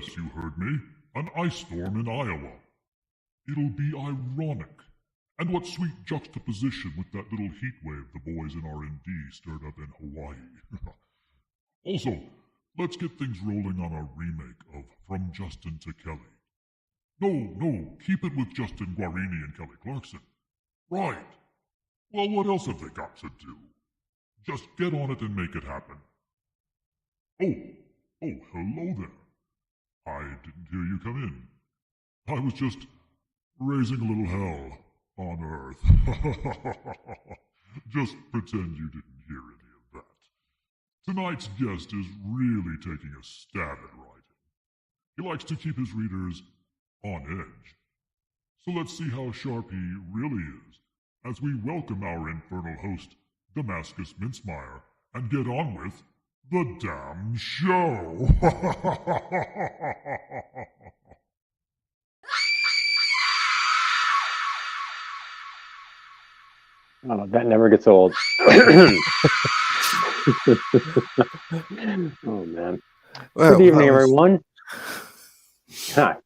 Yes, you heard me. An ice storm in Iowa. It'll be ironic. And what sweet juxtaposition with that little heat wave the boys in R&D stirred up in Hawaii. Also, let's get things rolling on our remake of From Justin to Kelly. No, keep it with Justin Guarini and Kelly Clarkson. Right. Well, what else have they got to do? Just get on it and make it happen. Oh, hello there. I didn't hear you come in. I was just raising a little hell on Earth. Just pretend you didn't hear any of that. Tonight's guest is really taking a stab at writing. He likes to keep his readers on edge. So let's see how sharp he really is as we welcome our infernal host, Damascus Mincemeyer, and get on with the damn show. Oh, that never gets old. Oh, man. Well, good evening, everyone. Hi.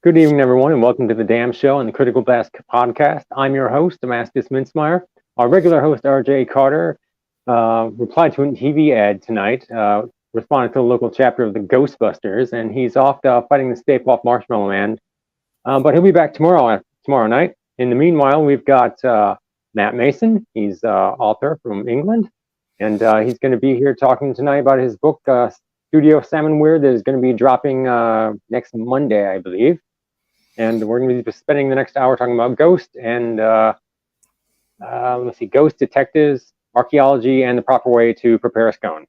Good evening, everyone, and welcome to the Damn Show and the Critical Blast podcast. I'm your host, Damascus Mincemeyer. Our regular host, RJ Carter, replied to a TV ad tonight, responding to the local chapter of the Ghostbusters, and he's off fighting the Stay Puft Marshmallow Man. But he'll be back tomorrow night. In the meanwhile, we've got Matt Mason. He's author from England, and he's going to be here talking tonight about his book, Studio Salmon Weird, that is going to be dropping next Monday, I believe. And we're going to be spending the next hour talking about Ghost and, Ghost detectives, archaeology, and the proper way to prepare a scone.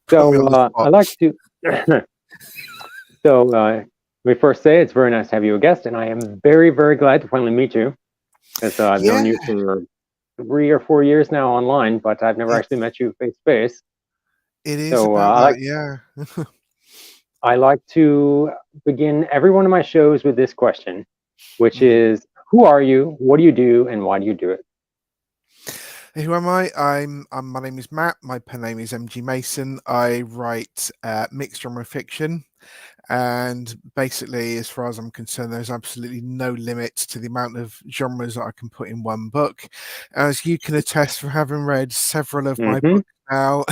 So I'd like to... let me first say it's very nice to have you a guest, and I am very, very glad to finally meet you. Because I've known you for 3 or 4 years now online, but I've never actually met you face to face. It is so, about that, I like to begin every one of my shows with this question, which is, who are you, what do you do, and why do you do it? Who am I? My name is Matt. My pen name is MG Mason. I write mixed genre fiction. And basically, as far as I'm concerned, there's absolutely no limit to the amount of genres that I can put in one book. As you can attest from having read several of my books now,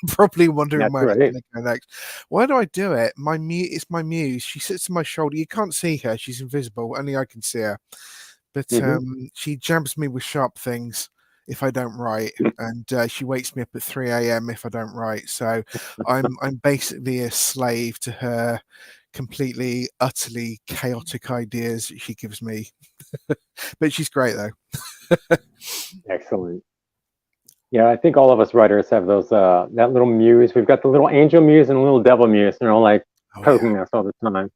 probably wondering where I'm going to go next. Why do I do it? It's my muse. She sits on my shoulder. You can't see her. She's invisible. Only I can see her. But she jabs me with sharp things if I don't write, and she wakes me up at 3 a.m. if I don't write. So I'm basically a slave to her completely, utterly chaotic ideas that she gives me. But she's great, though. Excellent. Yeah, I think all of us writers have those that little muse. We've got the little angel muse and a little devil muse, like poking us all the time.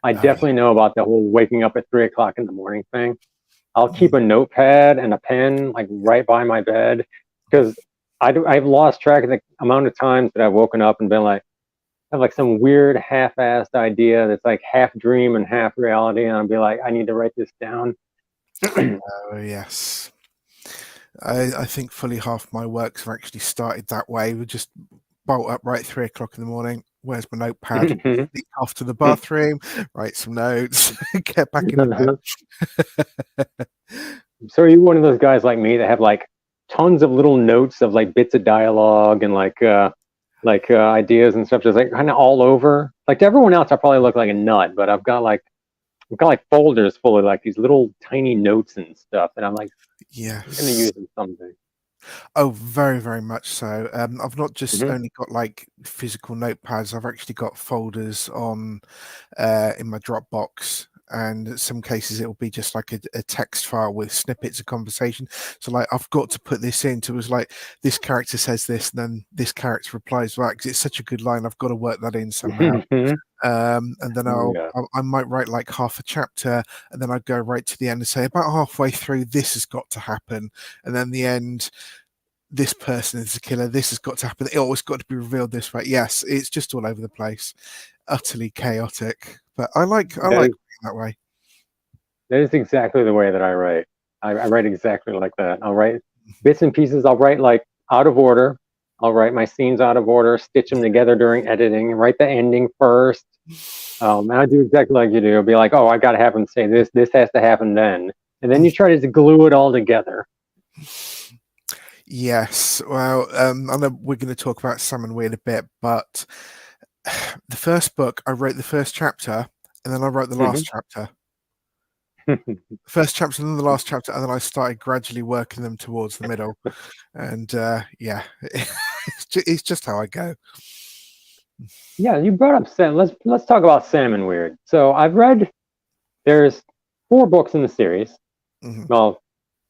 I definitely know about the whole waking up at 3 o'clock in the morning thing. I'll keep a notepad and a pen right by my bed, because I've lost track of the amount of times that I've woken up and been I have some weird half-assed idea that's half dream and half reality, and I'll be I need to write this down. Oh yes. I think fully half my works have actually started that way. We just bolt up right at 3 o'clock in the morning. Where's my notepad? Sneak off to the bathroom, write some notes, get back in the bed. So are you one of those guys like me that have tons of little notes of bits of dialogue and ideas and stuff, just kind of all over? To everyone else, I probably look like a nut, but I've got folders full of these little tiny notes and stuff, and I'm yes, I'm gonna use them someday. Oh, very, very much so. I've not just only got physical notepads. I've actually got folders on in my Dropbox, and in some cases it will be just a text file with snippets of conversation. So I've got to put this in. So it was this character says this, and then this character replies back, because it's such a good line. I've got to work that in somehow. And then I might write half a chapter, and then I'd go right to the end and say, about halfway through, this has got to happen, and then the end, this person is the killer, this has got to happen, it always got to be revealed this way. Yes, it's just all over the place, utterly chaotic, but I like writing that way. That is exactly the way that I write. I write exactly like that. I'll write bits and pieces. I'll write out of order. I'll write my scenes out of order, stitch them together during editing, write the ending first. And I do exactly like you do. I'll be like, oh, I got to have him say this. This has to happen then. And then you try to glue it all together. Yes. Well, I know we're going to talk about Sam & Weird a bit, but the first book, I wrote the first chapter, and then I wrote the last chapter. First chapter and then the last chapter, and then I started gradually working them towards the middle. And yeah, it's just how I go. Yeah, you brought up Sam. Let's talk about Sam & Weird. So I've read. There's 4 books in the series. Mm-hmm. Well,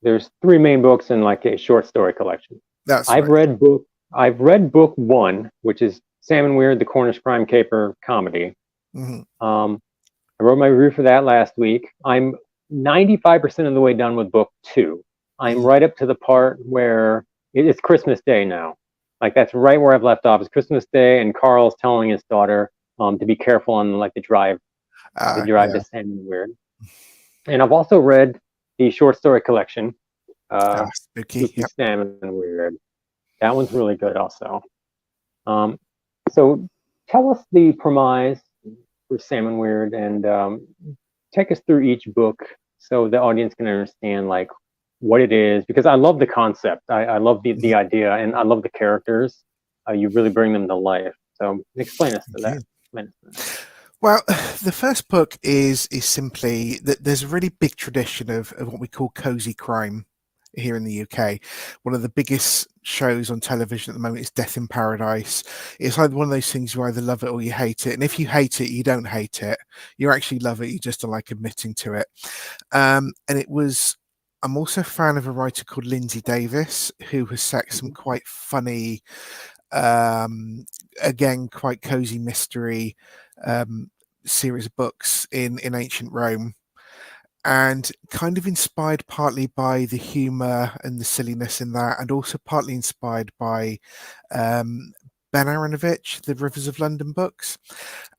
there's 3 main books and like a short story collection. I've read book 1, which is Sam & Weird, the Cornish crime caper comedy. Mm-hmm. I wrote my review for that last week. I'm 95% of the way done with book 2. I'm right up to the part where it's Christmas Day now. Like that's right where I've left off. It's Christmas Day, and Carl's telling his daughter to be careful on like the drive to Sam & Weird. And I've also read the short story collection, Spooky Sam & Weird. That one's really good also. So tell us the premise for Sam & Weird, and take us through each book so the audience can understand like what it is, because I love the concept. I love the idea, and I love the characters. You really bring them to life. So explain us to that. Well, the first book is simply that there's a really big tradition of what we call cozy crime here in the UK. One of the biggest shows on television at the moment is Death in Paradise. It's like one of those things you either love it or you hate it. And if you hate it, you don't hate it. You actually love it. You just don't like admitting to it. And I'm also a fan of a writer called Lindsay Davis, who has set some quite funny, again, quite cozy mystery series of books in ancient Rome, and kind of inspired partly by the humor and the silliness in that, and also partly inspired by Ben Aaronovitch, the Rivers of London books.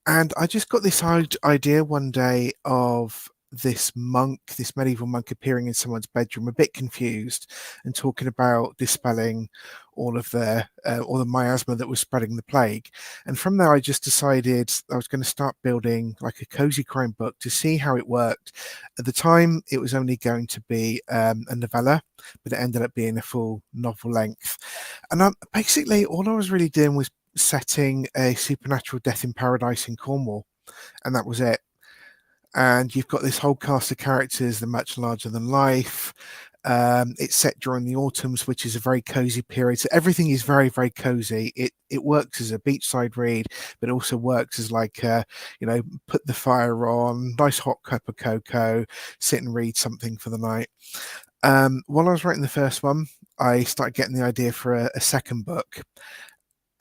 And I just got this idea one day of this medieval monk appearing in someone's bedroom, a bit confused, and talking about dispelling all the miasma that was spreading the plague. And from there, I just decided I was going to start building like a cozy crime book to see how it worked. At the time, it was only going to be a novella, but it ended up being a full novel length. And basically, all I was really doing was setting a supernatural death in paradise in Cornwall, and that was it. And you've got this whole cast of characters, they're much larger than life. It's set during the autumns, which is a very cozy period. So everything is very, very cozy. It works as a beachside read, but it also works as like, put the fire on, nice hot cup of cocoa, sit and read something for the night. While I was writing the first one, I started getting the idea for a second book.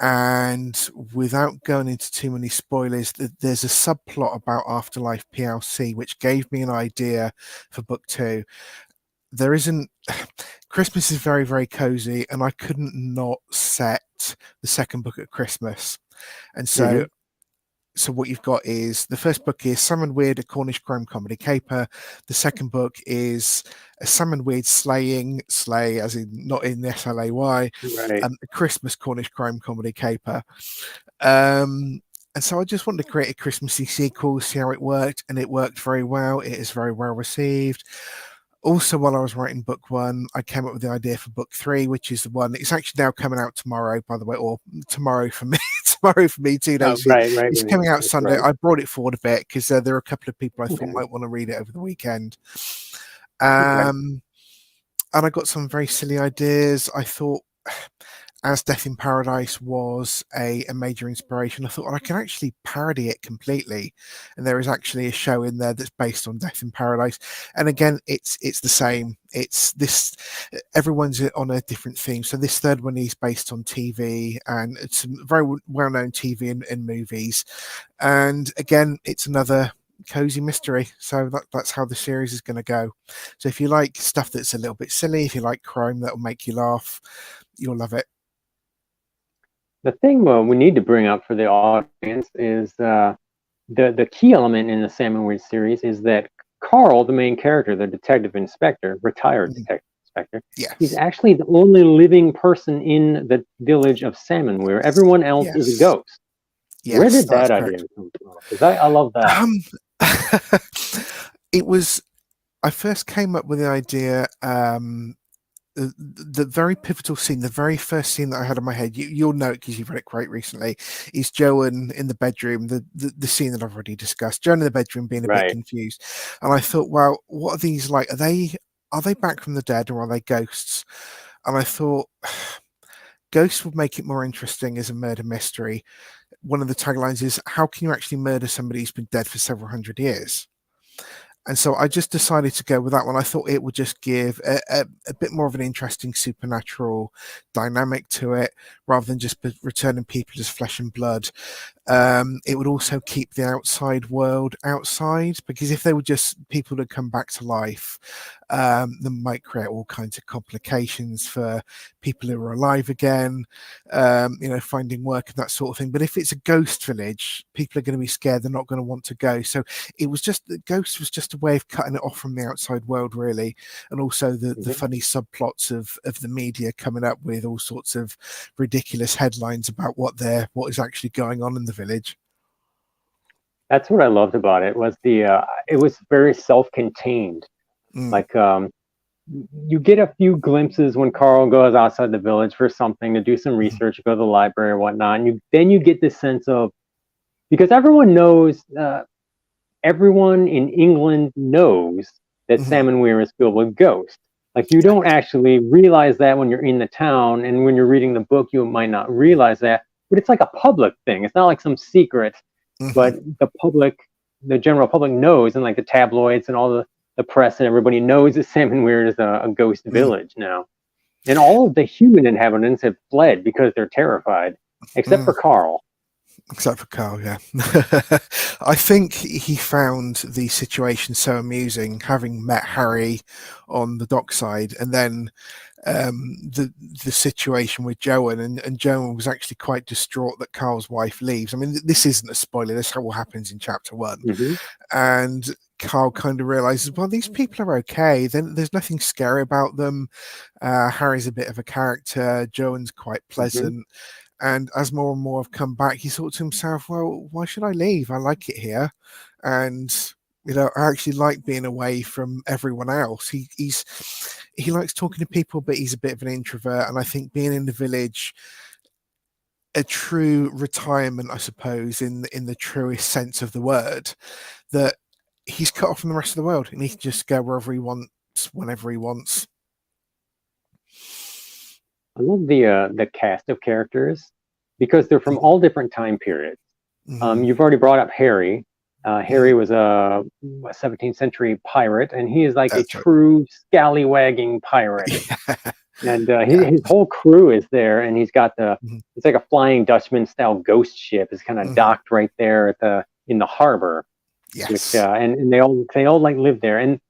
And without going into too many spoilers, there's a subplot about Afterlife PLC, which gave me an idea for book 2. Christmas is very, very cozy, and I couldn't not set the second book at Christmas. And so what you've got is the first book is Sam & Weird, a Cornish crime comedy caper. The second book is a Sam & Weird slay as in not in the SLAY, right. A Christmas Cornish crime comedy caper. And so I just wanted to create a Christmassy sequel, see how it worked, and it worked very well. It is very well received. Also, while I was writing book 1, I came up with the idea for book 3, which is the one. It's actually now coming out tomorrow, by the way, or tomorrow for me. Tomorrow for me, 2 days. Right. It's coming out Sunday. Right. I brought it forward a bit because there are a couple of people I thought might want to read it over the weekend. And I got some very silly ideas. I thought, as Death in Paradise was a major inspiration, I thought, well, I can actually parody it completely. And there is actually a show in there that's based on Death in Paradise. And again, it's the same. It's this, everyone's on a different theme. So this third one is based on TV, and it's very well-known TV and movies. And again, it's another cozy mystery. So that's how the series is going to go. So if you like stuff that's a little bit silly, if you like crime that'll make you laugh, you'll love it. The thing we need to bring up for the audience is the key element in the Sam & Weird series is that Carl, the main character, the detective inspector, retired detective Inspector. Yes. He's actually the only living person in the village of Salmonweir. Everyone else is a ghost. Yes, where did that idea come from? Because I love that. It was. I first came up with the idea. The very pivotal scene, the very first scene that I had in my head, you'll know it because you've read it quite recently, is Joan in the bedroom, the scene that I've already discussed. Joan in the bedroom being a bit confused. And I thought, well, what are these like? Are they back from the dead or are they ghosts? And I thought ghosts would make it more interesting as a murder mystery. One of the taglines is, how can you actually murder somebody who's been dead for several hundred years? And so I just decided to go with that one. I thought it would just give a bit more of an interesting supernatural dynamic to it, rather than just returning people as flesh and blood. It would also keep the outside world outside, because if they were just people that come back to life, that might create all kinds of complications for people who are alive again, finding work and that sort of thing. But if it's a ghost village, people are going to be scared. They're not going to want to go. So it was just, the ghost was just a way of cutting it off from the outside world, really. And also the funny subplots of the media coming up with all sorts of ridiculous headlines about what is actually going on in the village. That's what I loved about it, was it was very self-contained. Like you get a few glimpses when Carl goes outside the village for something to do some research, go to the library or whatnot, and then you get this sense of, because everyone knows, everyone in England knows that Salmonweir is filled with ghosts. Like, you don't actually realize that when you're in the town, and when you're reading the book, you might not realize that, but it's like a public thing. It's not like some secret, but the general public knows, and like the tabloids and all the press and everybody knows that Salmonweir is a ghost village now. And all of the human inhabitants have fled because they're terrified, except for Carl. Except for Carl, yeah. I think he found the situation so amusing, having met Harry on the dockside, and then the situation with Joan, and Joan was actually quite distraught that Carl's wife leaves. I mean, this isn't a spoiler. This all happens in chapter 1. And Carl kind of realizes, well, these people are okay. Then there's nothing scary about them. Harry's a bit of a character. Joan's quite pleasant. And as more and more have come back, he thought to himself, well, why should I leave? I like it here. And, I actually like being away from everyone else. He likes talking to people, but he's a bit of an introvert. And I think being in the village, a true retirement, I suppose, in the truest sense of the word, that he's cut off from the rest of the world and he can just go wherever he wants, whenever he wants. I love the cast of characters, because they're from all different time periods. You've already brought up Harry. Harry was a 17th century pirate, and he is like a true scallywagging pirate. And his whole crew is there, and he's got it's like a Flying Dutchman style ghost ship. It's kind of docked right there in the harbor. Yes. Which, and they all like live there. And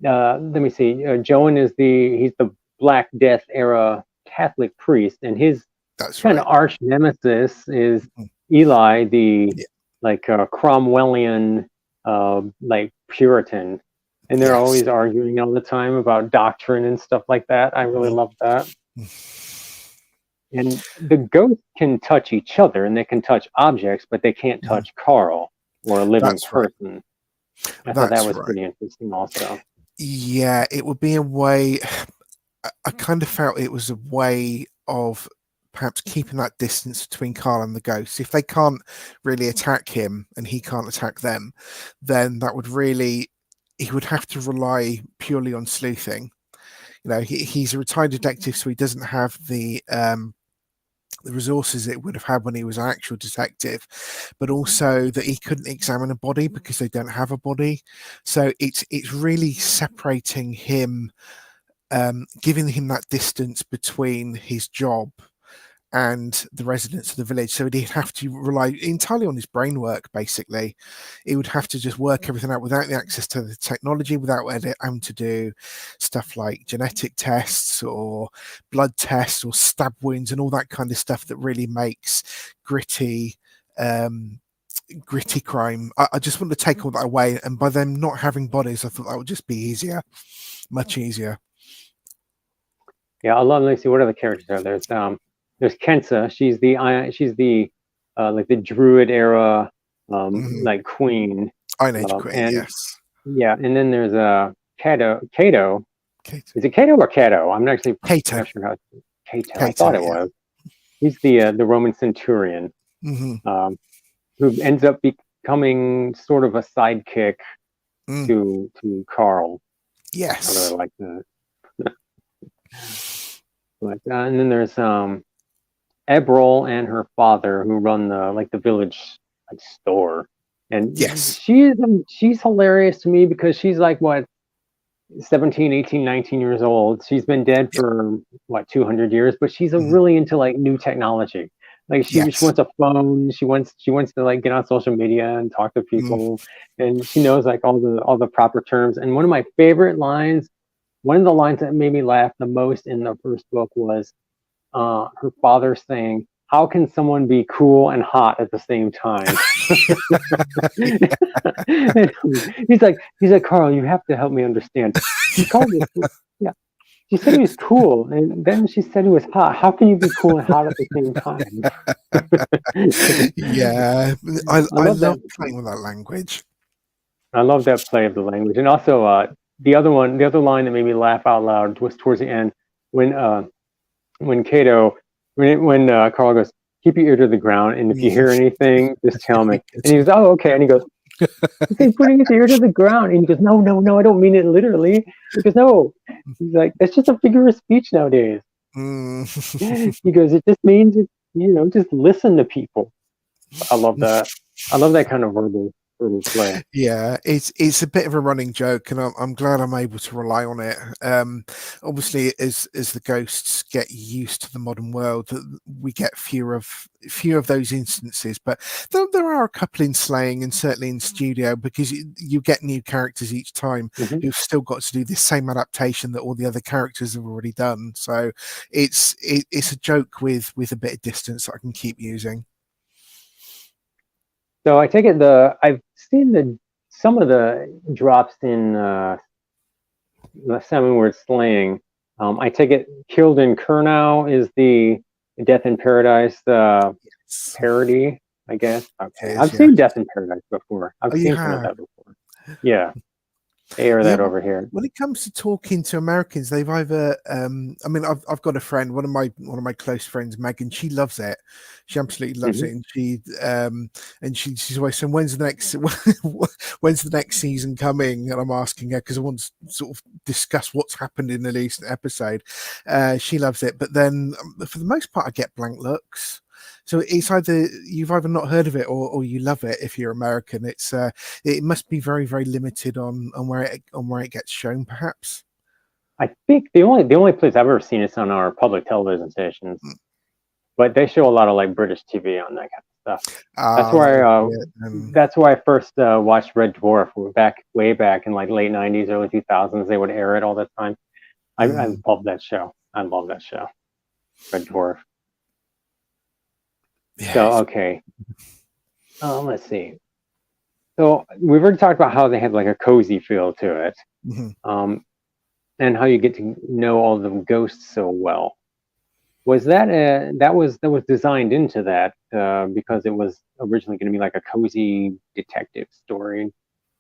let me see. Joan he's the Black Death era Catholic priest, and his kind of arch nemesis is Eli, the Cromwellian like Puritan, and they're always arguing all the time about doctrine and stuff like that. I really love that. And the ghosts can touch each other, and they can touch objects, but they can't touch Carl or a living person. I thought that was pretty interesting also. Yeah, it would be a way. I kind of felt it was a way of perhaps keeping that distance between Carl and the ghosts. If they can't really attack him and he can't attack them, then that would really, he would have to rely purely on sleuthing. He's a retired detective, so he doesn't have the resources it would have had when he was an actual detective, but also that he couldn't examine a body because they don't have a body. So it's really separating him, giving him that distance between his job and the residents of the village. So he'd have to rely entirely on his brain work, basically. He would have to just work everything out without the access to the technology, without having to do stuff like genetic tests or blood tests or stab wounds and all that kind of stuff that really makes gritty crime. I just want to take all that away. And by them not having bodies, I thought that would just be easier, much easier. Yeah, I love. Let me see what other characters are. There's Kensa. She's the like the Druid era like queen. Iron Age Queen, And yes. yeah, and then there's Cato. Cato. Kato. Is it Cato or Cato? I'm actually Kato. not sure how. Cato. I Kato, thought it yeah. was. He's the Roman centurion who ends up becoming sort of a sidekick to Carl. I Yes. really like that. But and then there's Ebril and her father who run the village store, and Yes. she's hilarious to me because she's like what 17, 18, 19 years old. She's been dead for what 200 years, but she's really into like new technology. Like she wants a phone. She wants to like get on social media and talk to people, and she knows like all the proper terms. And one of my favorite lines, one of the lines that made me laugh the most in the first book was her father saying, "How can someone be cool and hot at the same time?" he's like, "Carl, you have to help me understand." She called me, yeah. She said he was cool, and then she said he was hot. How can you be cool and hot at the same time? Yeah, I love playing with that language. I love that play of the language, and also the other line that made me laugh out loud was towards the end when Cato, when Carl goes, "Keep your ear to the ground, and if you hear anything, just tell me." And he goes, "Oh, okay." And he goes, "He's putting his ear to the ground." And he goes, "No, I don't mean it literally." He goes, "No." He's like, "That's just a figure of speech nowadays." He goes, "It just means, just listen to people." I love that. I love that kind of verbal play. Yeah, it's a bit of a running joke, and I'm glad I'm able to rely on it. Obviously, as the ghosts get used to the modern world, we get fewer of those instances. But there are a couple in Slaying, and certainly in Studio, because you get new characters each time who've still got to do this same adaptation that all the other characters have already done. So it's a joke with a bit of distance that I can keep using. So I take it I've seen some of the drops in the Seven-Word Slaying. I take it Killed in Kurnow is the Death in Paradise parody, I guess. Okay, I've seen Death in Paradise before. I've seen some of that before. Yeah. They air that over here. When it comes to talking to Americans, they've either I mean, I've got a friend, one of my close friends, Megan. She loves it. She absolutely loves it, and she's always saying, when's the next season coming? And I'm asking her because I want to sort of discuss what's happened in the recent episode. She loves it, but then for the most part, I get blank looks. So it's either you've not heard of it or you love it. If you're American, it must be very, very limited on where it gets shown, perhaps. I think the only place I've ever seen it on our public television stations, but they show a lot of like British TV on that kind of stuff. That's where I first watched Red Dwarf. Way back in like late '90s, early 2000s. They would air it all the time. I love that show. Red Dwarf. Yes. So okay, let's see. So we've already talked about how they have like a cozy feel to it, and how you get to know all the ghosts so well. Was that was designed into that because it was originally going to be like a cozy detective story?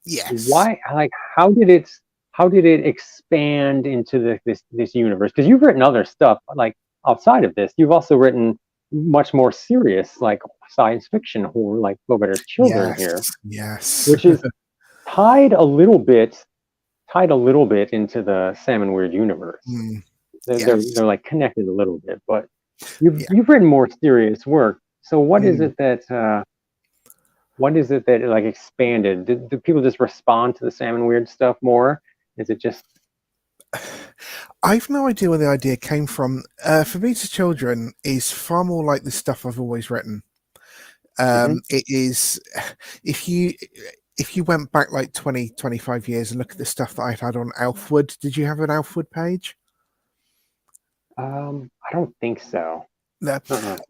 Yes. Why? Like, how did it expand into this universe? Because you've written other stuff like outside of this. You've also written much more serious, like science fiction horror, like Boveder's Children here. Yes. Which is tied a little bit into the Salmon Weird universe. They're like connected a little bit, but you've written more serious work. So what is it that like expanded? Do people just respond to the Salmon Weird stuff more? Is it just I've no idea where the idea came from. Forbidden Children is far more like the stuff I've always written. It is, if you went back like 20, 25 years and look at the stuff that I'd had on Elfwood, did you have an Elfwood page? I don't think so. No.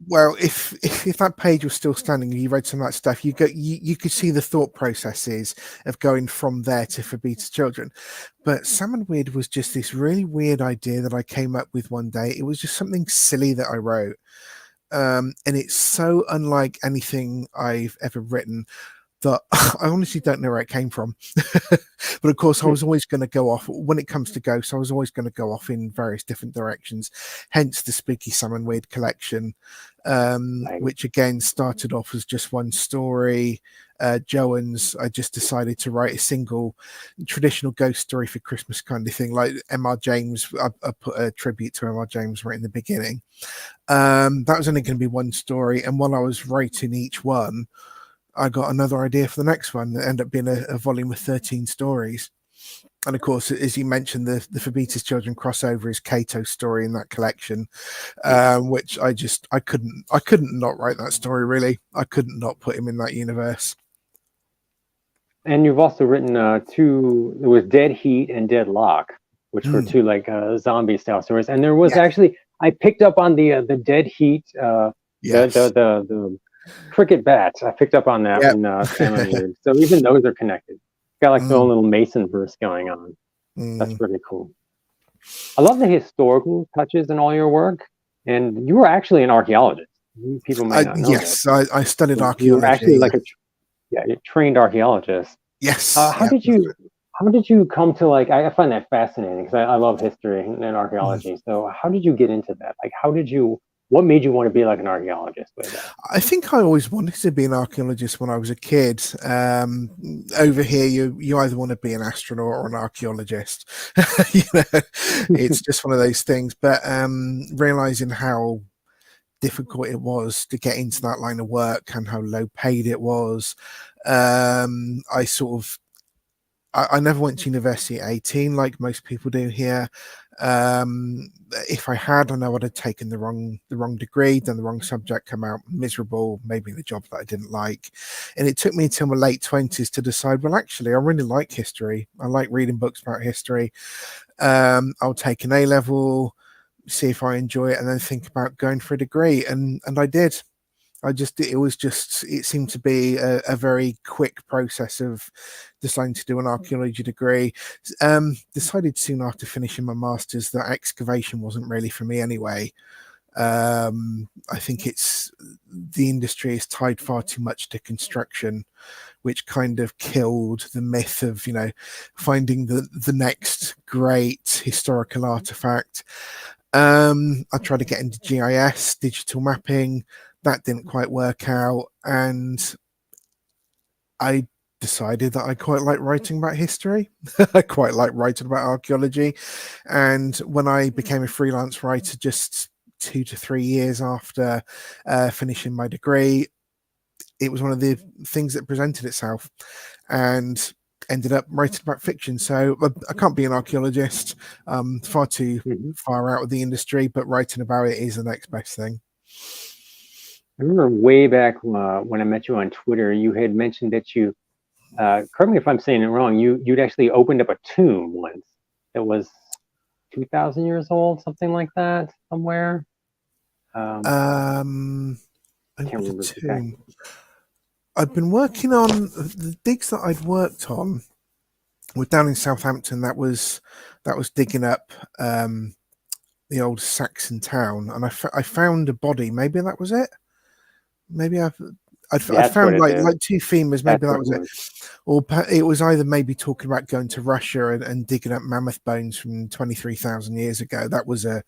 Well, if that page was still standing and you read some of that stuff, you could see the thought processes of going from there to Fabita's Children. But Salmon Weird was just this really weird idea that I came up with one day. It was just something silly that I wrote. And it's so unlike anything I've ever written that I honestly don't know where it came from. But of course, I was always going to go off when it comes to ghosts. I was always going to go off in various different directions. Hence the Spooky Salmon Weird collection, which again started off as just one story. Joan's, I just decided to write a single traditional ghost story for Christmas kind of thing, like M.R. James. I put a tribute to M.R. James right in the beginning. That was only going to be one story, and while I was writing each one, I got another idea for the next one that ended up being a volume of 13 stories. And of course, as you mentioned, the Fabita's Children crossover is Kato's story in that collection, which I couldn't not write that story, really. I couldn't not put him in that universe. And you've also written two, it was Dead Heat and Deadlock, which were two like zombie style stories. And there was actually, I picked up on the Dead Heat, the cricket bats. I picked up on that in Salmon Weird. So even those are connected. Got like their own little Mason verse going on. That's pretty cool. I love the historical touches in all your work. And you were actually an archaeologist. People may not know. Yes, I studied archaeology. You were actually like a trained archaeologist. Yes. How did you come to like? I find that fascinating because I love history and archaeology. So how did you get into that? Like, what made you want to be like an archaeologist? I think I always wanted to be an archaeologist when I was a kid. Over here, you either want to be an astronaut or an archaeologist. It's just one of those things. But realizing how difficult it was to get into that line of work and how low paid it was, I never went to university at 18 like most people do here. If I had, I know I'd have taken the wrong degree, done the wrong subject, come out miserable, maybe in a job that I didn't like. And it took me until my late 20s to decide, well, actually, I really like history. I like reading books about history. I'll take an A-level, see if I enjoy it, and then think about going for a degree. And I did. It seemed to be a very quick process of deciding to do an archaeology degree. Decided soon after finishing my master's that excavation wasn't really for me anyway. I think the industry is tied far too much to construction, which kind of killed the myth of, finding the next great historical artifact. I tried to get into GIS, digital mapping. That didn't quite work out, and I decided that I quite like writing about history. I quite like writing about archaeology. And when I became a freelance writer just 2 to 3 years after finishing my degree, it was one of the things that presented itself, and ended up writing about fiction. So I can't be an archaeologist, far too far out of the industry, but writing about it is the next best thing. I remember way back when I met you on Twitter, you had mentioned that you, correct me if I'm saying it wrong, you'd actually opened up a tomb once that was 2,000 years old, something like that, somewhere. I can't remember the tomb. I've been working on the digs that I'd worked on were down in Southampton. That was digging up the old Saxon town, and I found a body. Maybe that was it. Maybe I found like two femurs. Maybe that was it. Or it was either maybe talking about going to Russia and digging up mammoth bones from 23,000 years ago. That was a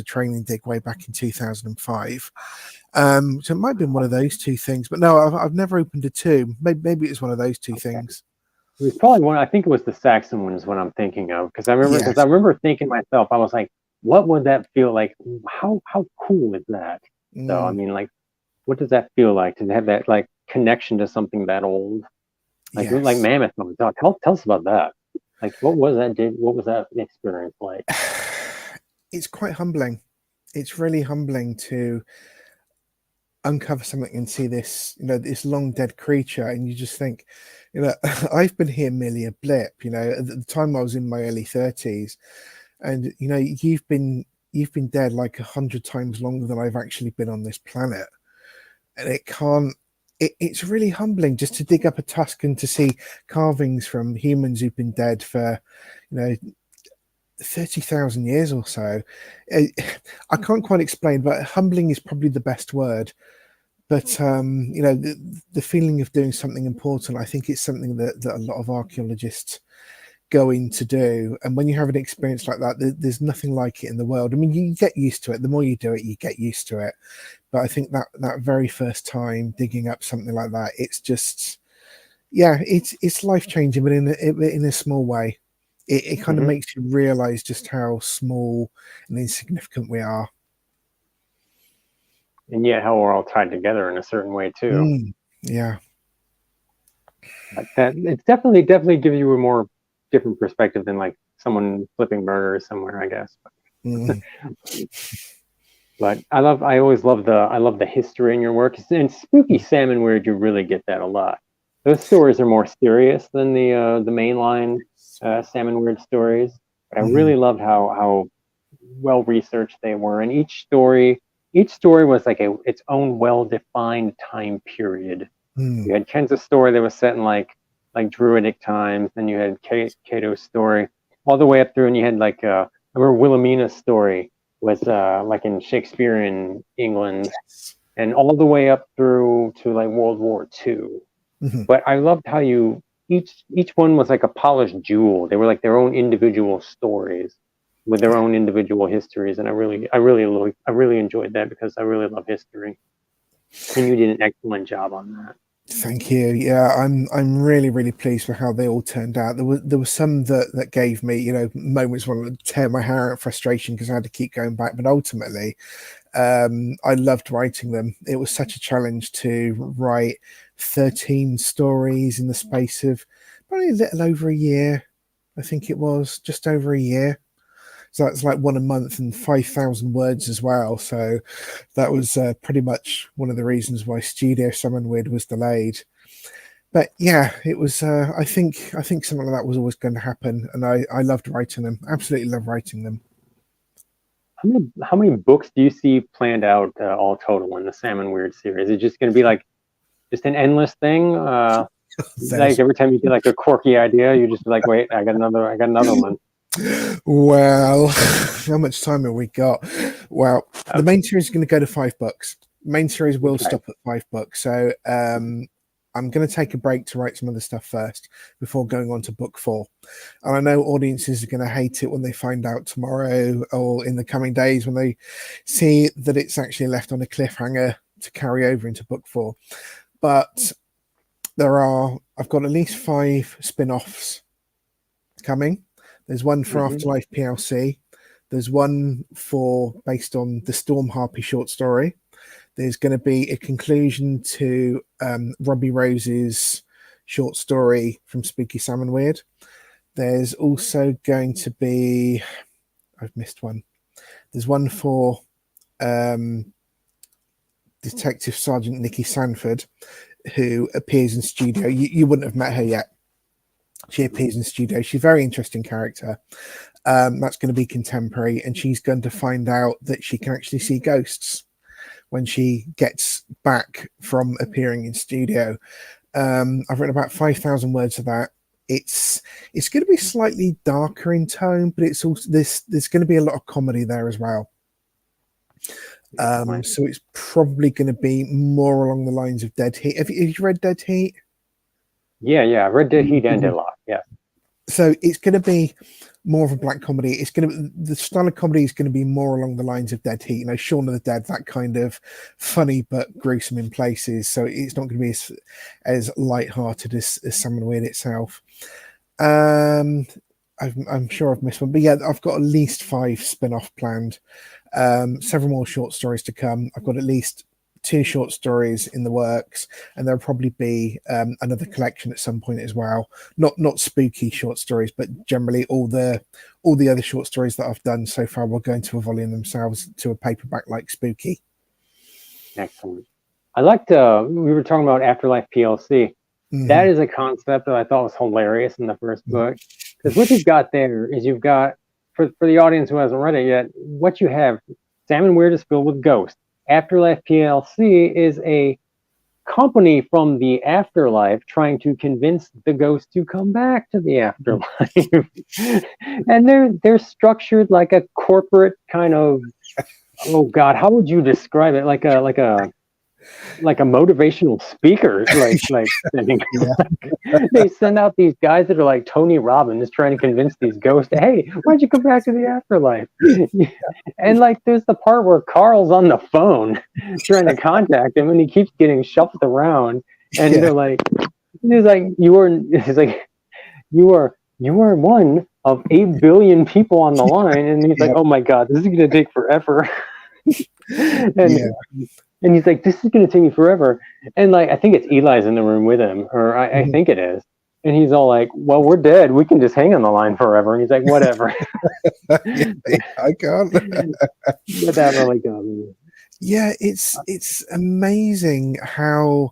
training dig way back in 2005. So it might have been one of those two things. But no, I've never opened a tomb. Maybe it's one of those two things. It was probably one. I think it was the Saxon one is what I'm thinking of, because I remember thinking myself, I was like, what would that feel like? How cool is that? So I mean, like, what does that feel like to have that like connection to something that old, like mammoth bones? Tell us about that. Like, what was that experience like? It's quite humbling. It's really humbling to uncover something and see this, this long dead creature, and you just think, I've been here merely a blip. At the time I was in my early 30s, and you've been you've been dead like 100 times longer than I've actually been on this planet. And it can't, it's really humbling just to dig up a tusk and to see carvings from humans who've been dead for, 30,000 years or so. I can't quite explain, but humbling is probably the best word. But the feeling of doing something important, I think it's something that a lot of archaeologists go in to do. And when you have an experience like that, there's nothing like it in the world. I mean, you get used to it. The more you do it, you get used to it. But I think that very first time digging up something like that, it's just, it's life changing, but in a small way. It kind of makes you realize just how small and insignificant we are. And yet how we're all tied together in a certain way too. Yeah. But that it's definitely gives you a more different perspective than like someone flipping burgers somewhere, I guess. But I always love the history in your work. In Spooky Salmon Weird, you really get that a lot. Those stories are more serious than the mainline Salmon Weird stories. But I really loved how well researched they were, and each story was like its own well-defined time period. You had Ken's story that was set in like Druidic times, then you had Cato's story all the way up through, and you had like I remember Wilhelmina's story was like in Shakespearean England, and all the way up through to like World War II. But I loved how each one was like a polished jewel. They were like their own individual stories with their own individual histories, and I really enjoyed that because I really love history, and you did an excellent job on that. Thank you. Yeah, I'm really, really pleased with how they all turned out. There were some that gave me, moments when I tear my hair out, frustration because I had to keep going back. But ultimately, I loved writing them. It was such a challenge to write 13 stories in the space of probably a little over a year. I think it was just over a year. So that's like one a month and 5,000 words as well. So that was pretty much one of the reasons why Studio Salmon Weird was delayed. But yeah, it was. I think something like that was always going to happen, and I loved writing them. Absolutely love writing them. How many books do you see planned out all total in the Salmon Weird series? Is it just going to be like just an endless thing? Like every time you get like a quirky idea, you just be like, wait, I got another one. Well, how much time have we got? Well, the main series is going to go to 5 books. Main series will stop at 5 books. So I'm going to take a break to write some other stuff first before going on to book 4. And I know audiences are going to hate it when they find out tomorrow or in the coming days when they see that it's actually left on a cliffhanger to carry over into book 4. But I've got at least 5 spin-offs coming. There's one for Afterlife PLC. There's one based on the Storm Harpy short story. There's going to be a conclusion to Robbie Rose's short story from Spooky Salmon Weird. There's also going to be, I've missed one. There's one for Detective Sergeant Nikki Sanford, who appears in studio. You wouldn't have met her yet. She appears in studio. She's a very interesting character. That's going to be contemporary, and she's going to find out that she can actually see ghosts when she gets back from appearing in studio. I've written about 5,000 words of that. It's going to be slightly darker in tone, but it's also there's going to be a lot of comedy there as well. So it's probably going to be more along the lines of Dead Heat. Have you read Dead Heat? Yeah, I've read Dead Heat and Deadlock. Yeah. So it's going to be more of a black comedy. It's going to the style of comedy is going to be more along the lines of Dead Heat, Shaun of the Dead, that kind of funny but gruesome in places. So it's not going to be as light-hearted as Salmon Weird itself. I'm sure I've missed one, but yeah, I've got at least 5 spin-off planned. Several more short stories to come. I've got at least 2 short stories in the works, and there'll probably be another collection at some point as well. Not spooky short stories, but generally all the other short stories that I've done so far will go into a volume themselves to a paperback like Spooky. Excellent. I liked we were talking about Afterlife PLC. That is a concept that I thought was hilarious in the first book, because what you've got there is you've got for the audience who hasn't read it yet, what you have, Sam and Weird is filled with ghosts. Afterlife PLC is a company from the afterlife trying to convince the ghost to come back to the afterlife. And they're structured like a corporate kind of, oh God, how would you describe it? Like a motivational speaker, they send out these guys that are like Tony Robbins trying to convince these ghosts, hey, why'd you come back to the afterlife? And like there's the part where Carl's on the phone trying to contact him and he keeps getting shuffled around and they're like, you are one of 8 billion people on the line, and he's like, oh my God, this is gonna take forever. And he's like, this is going to take me forever. And like, I think it's Eli's in the room with him, or I think it is. And he's all like, well, we're dead. We can just hang on the line forever. And he's like, whatever. I can't. But that really got me. Yeah, it's amazing how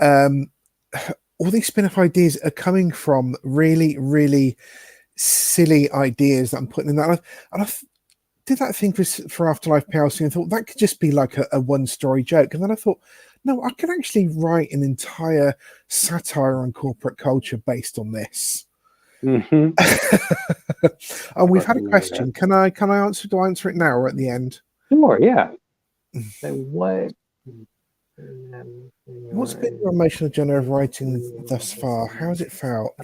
all these spin-off ideas are coming from really, really silly ideas that I'm putting in that. And I did that thing for Afterlife PLC and thought that could just be like a one-story joke. And then I thought, no, I could actually write an entire satire on corporate culture based on this. Mm-hmm. And we've had a question. Can I answer? Do I answer it now or at the end? Sure, yeah. What's been your emotional journey of writing thus far? How has it felt?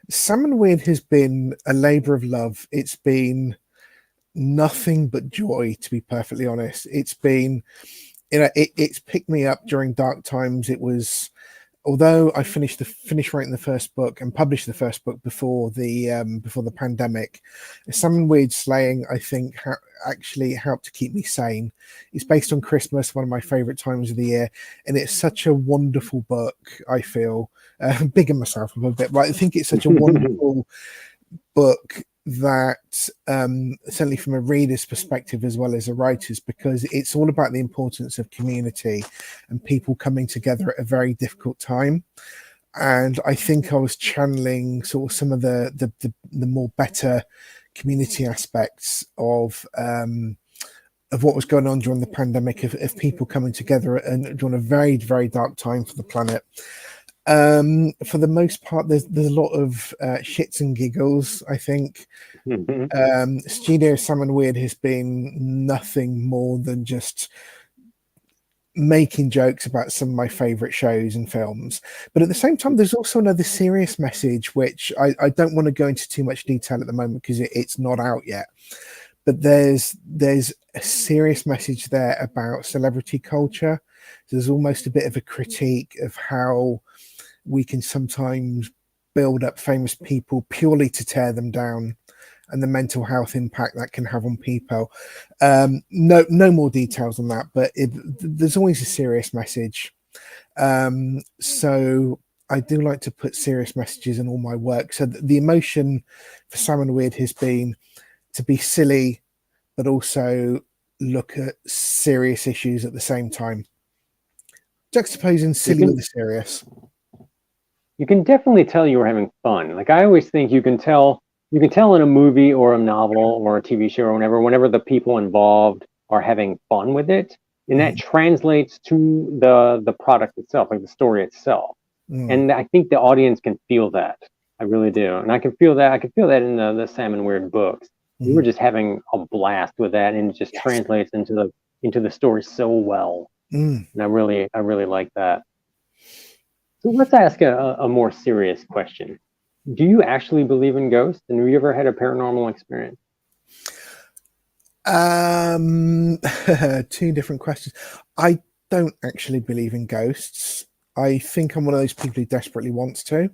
Sam and Weird has been a labour of love. It's been nothing but joy, to be perfectly honest. It's been, it's picked me up during dark times. It was, although I finished writing the first book and published the first book before the pandemic, Sam and Weird Slaying, I think, actually helped to keep me sane. It's based on Christmas, one of my favourite times of the year, and it's such a wonderful book. I feel big in myself a little bit, but I think it's such a wonderful book that certainly from a reader's perspective as well as a writer's, because it's all about the importance of community and people coming together at a very difficult time. And I think I was channeling sort of some of the more better community aspects of what was going on during the pandemic, of people coming together and during a very, very dark time for the planet. For the most part, there's a lot of shits and giggles, I think. Mm-hmm. Studio Sam and Weird has been nothing more than just making jokes about some of my favorite shows and films. But at the same time, there's also another serious message, which I don't want to go into too much detail at the moment because it's not out yet. But there's a serious message there about celebrity culture. There's almost a bit of a critique of how we can sometimes build up famous people purely to tear them down, and the mental health impact that can have on people. No more details on that, but there's always a serious message. So I do like to put serious messages in all my work. So the emotion for Sam and Weird has been to be silly, but also look at serious issues at the same time. Juxtaposing silly with the serious. You can definitely tell you were having fun. Like I always think you can tell in a movie or a novel or a TV show or whenever the people involved are having fun with it, and that translates to the product itself, like the story itself. And I think the audience can feel that. I really do. And I can feel that in the Sam and Weird books. We were just having a blast with that, and it just translates into the story so well. And I really like that. So let's ask a more serious question. Do you actually believe in ghosts? And have you ever had a paranormal experience? Two different questions. I don't actually believe in ghosts. I think I'm one of those people who desperately wants to.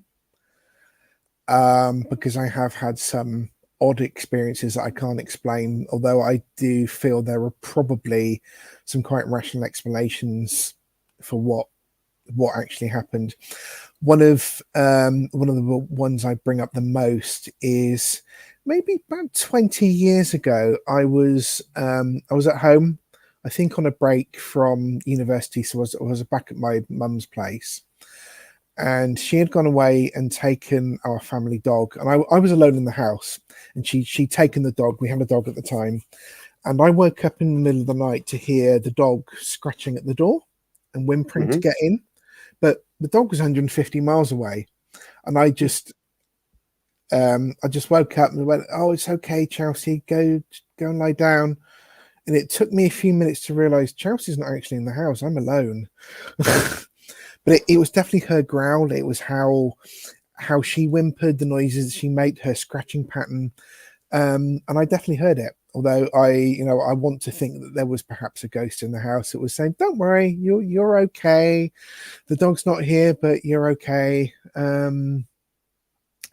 Because I have had some odd experiences that I can't explain, although I do feel there are probably some quite rational explanations for what actually happened. One of the ones I bring up the most is maybe about 20 years ago. I was at home, I think on a break from university, so I was back at my mum's place, and she had gone away and taken our family dog, and I was alone in the house, and she'd taken the dog. We had a dog at the time, and I woke up in the middle of the night to hear the dog scratching at the door and whimpering to get in, but the dog was 150 miles away, and I just woke up and went, "Oh, it's okay, Chelsea, go and lie down." And it took me a few minutes to realize Chelsea's not actually in the house. I'm alone. But it was definitely her growl. It was how she whimpered, the noises she made, her scratching pattern. And I definitely heard it. Although I want to think that there was perhaps a ghost in the house that was saying, "Don't worry, you're okay. The dog's not here, but you're okay."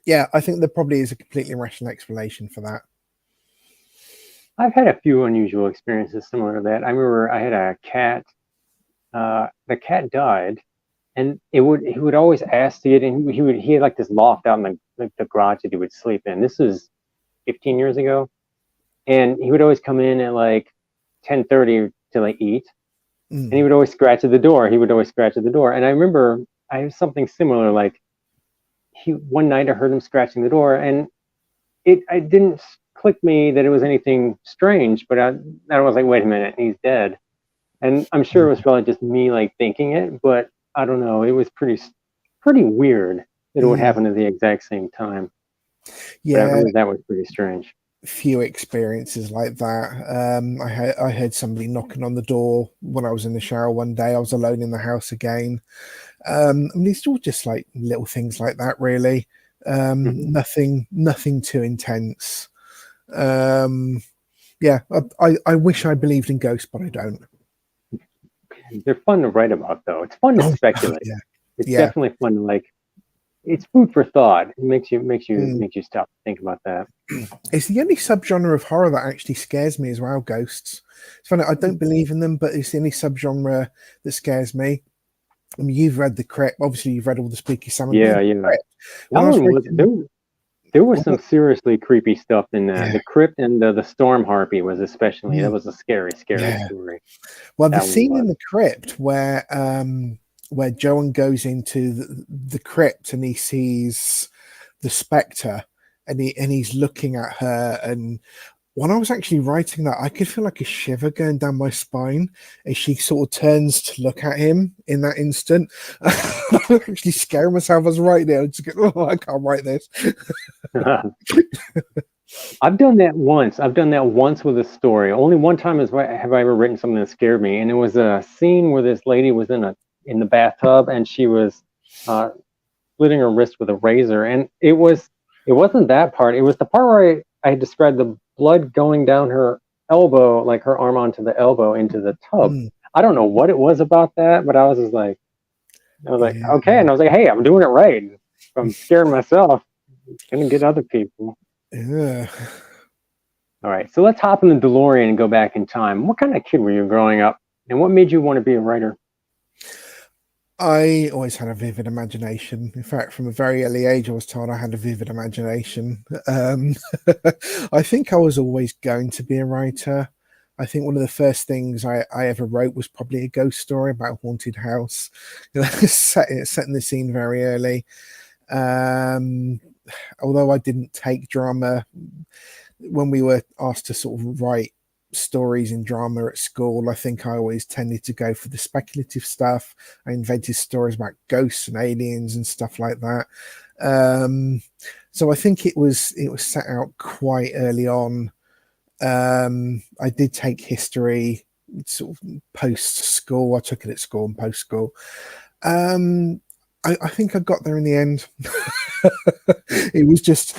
Yeah, I think there probably is a completely rational explanation for that. I've had a few unusual experiences similar to that. I remember I had a cat. The cat died, and he would always ask to get in. He had like this loft out in the garage that he would sleep in. This was 15 years ago, and he would always come in at like 10:30 to like eat, and he would always scratch at the door. And I remember I have something similar. Like one night I heard him scratching the door, and I didn't click me that it was anything strange, but I was like, wait a minute, he's dead. And I'm sure it was probably just me like thinking it, but I don't know. It was pretty weird that it would happen at the exact same time. Yeah, that was pretty strange. Few experiences like that. I heard somebody knocking on the door when I was in the shower one day. I was alone in the house again. I mean, it's all just like little things like that, really. Nothing too intense. Yeah, I wish I believed in ghosts, but I don't. They're fun to write about, though. It's fun to speculate. Yeah. It's definitely fun to like. It's food for thought. It makes you stop to think about that. It's the only subgenre of horror that actually scares me as well. Ghosts. It's funny. I don't believe in them, but it's the only subgenre that scares me. I mean, you've read The Crypt. Obviously, you've read all the spooky Sam. Yeah. There was some seriously creepy stuff in that. Yeah. The Crypt and the Storm Harpy was especially. That was a scary story. Well, the scene in The Crypt where Joan goes into the crypt and he sees the spectre and he's looking at her, and when I was actually writing that, I could feel like a shiver going down my spine as she sort of turns to look at him in that instant. I'm actually scaring myself as writing it. I just go, "Oh, I can't write this." I've done that once with a story. Only one time have I ever written something that scared me, and it was a scene where this lady was in the bathtub and she was splitting her wrist with a razor, and it wasn't that part. It was the part where I described the blood going down her elbow, like her arm onto the elbow into the tub. I don't know what it was about that, but I was like, okay, and I was like, hey, I'm doing it right. If I'm scaring myself, I'm gonna get other people. Yeah. All right, so let's hop in the DeLorean and go back in time. What kind of kid were you growing up, and what made you want to be a writer? I always had a vivid imagination. In fact, from a very early age, I was told I had a vivid imagination. I think I was always going to be a writer. I think one of the first things I ever wrote was probably a ghost story about a haunted house. Setting the scene very early. Although I didn't take drama, when we were asked to sort of write stories in drama at school, I think I always tended to go for the speculative stuff. I invented stories about ghosts and aliens and stuff like that. So I think it was set out quite early on. I did take history sort of post school. I took it at school and post school. I think I got there in the end. It was just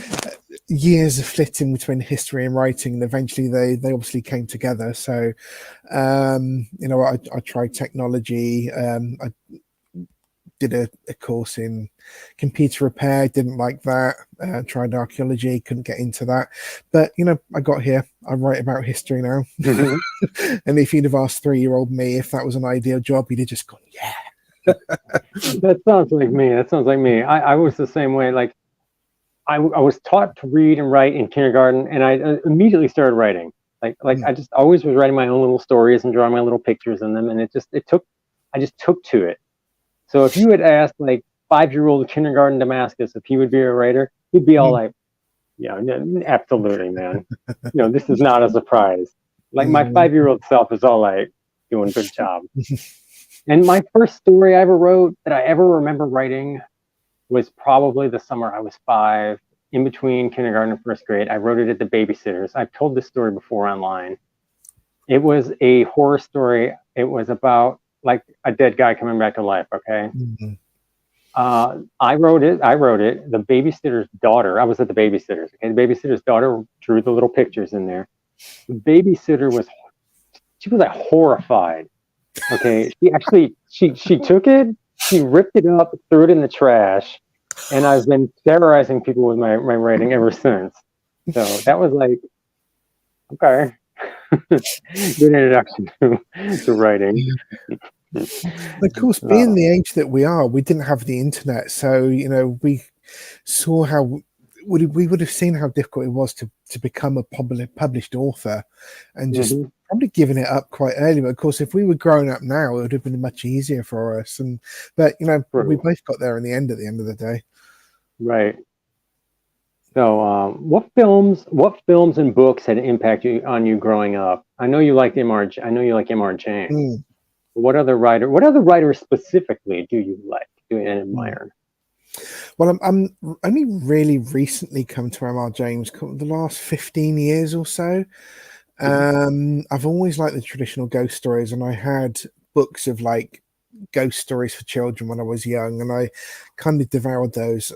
years of flitting between history and writing, and eventually they obviously came together. So, I tried technology. I did a course in computer repair. Didn't like that. Tried archaeology. Couldn't get into that. But I got here. I write about history now. Mm-hmm. And if you'd have asked 3-year-old me if that was an ideal job, he'd have just gone, yeah. That sounds like me. I was the same way. Like I was taught to read and write in kindergarten, and I immediately started writing. I just always was writing my own little stories and drawing my little pictures in them, and I just took to it. So if you had asked like 5-year-old kindergarten Damascus, if he would be a writer, he'd be all like, yeah, absolutely, man. This is not a surprise. Like my 5-year-old self is all like, doing a good job. And my first story I ever wrote that I ever remember writing was probably the summer I was 5, in between kindergarten and first grade. I wrote it at the Babysitters. I've told this story before online. It was a horror story. It was about like a dead guy coming back to life. Okay. Mm-hmm. I wrote it. The babysitter's daughter. I was at the Babysitters. Okay. The babysitter's daughter drew the little pictures in there. The babysitter was like horrified. Okay. She took it. She ripped it up, threw it in the trash, and I've been terrorizing people with my writing ever since. So that was like, okay. Good introduction to writing. Of course, being the age that we are, we didn't have the internet, so we saw how we would have seen how difficult it was to become a published author, and just probably giving it up quite early. But of course, if we were growing up now, it would have been much easier for us. But we both got there in the end. At the end of the day, right. So, what films and books had an impact on you growing up? I know you like M.R. James. What other writers specifically do you like and admire? Well, I'm only really recently come to M.R. James, the last 15 years or so. I've always liked the traditional ghost stories, and I had books of like ghost stories for children when I was young, and I kind of devoured those.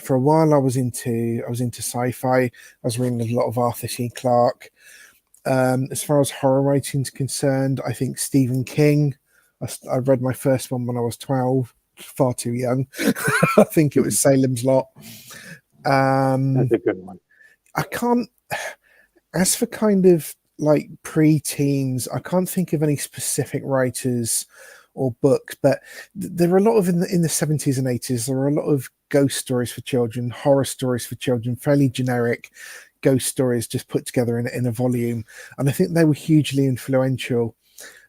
For a while I was into sci-fi. I was reading a lot of Arthur C. Clarke. As far as horror writing is concerned, I think Stephen King. I read my first one when I was 12, far too young. I think it was Salem's Lot. That's a good one. I can't, as for kind of like pre-teens, I can't think of any specific writers or books, but there are a lot of in the 70s and 80s. There were a lot of ghost stories for children, horror stories for children, fairly generic ghost stories just put together in a volume, and I think they were hugely influential.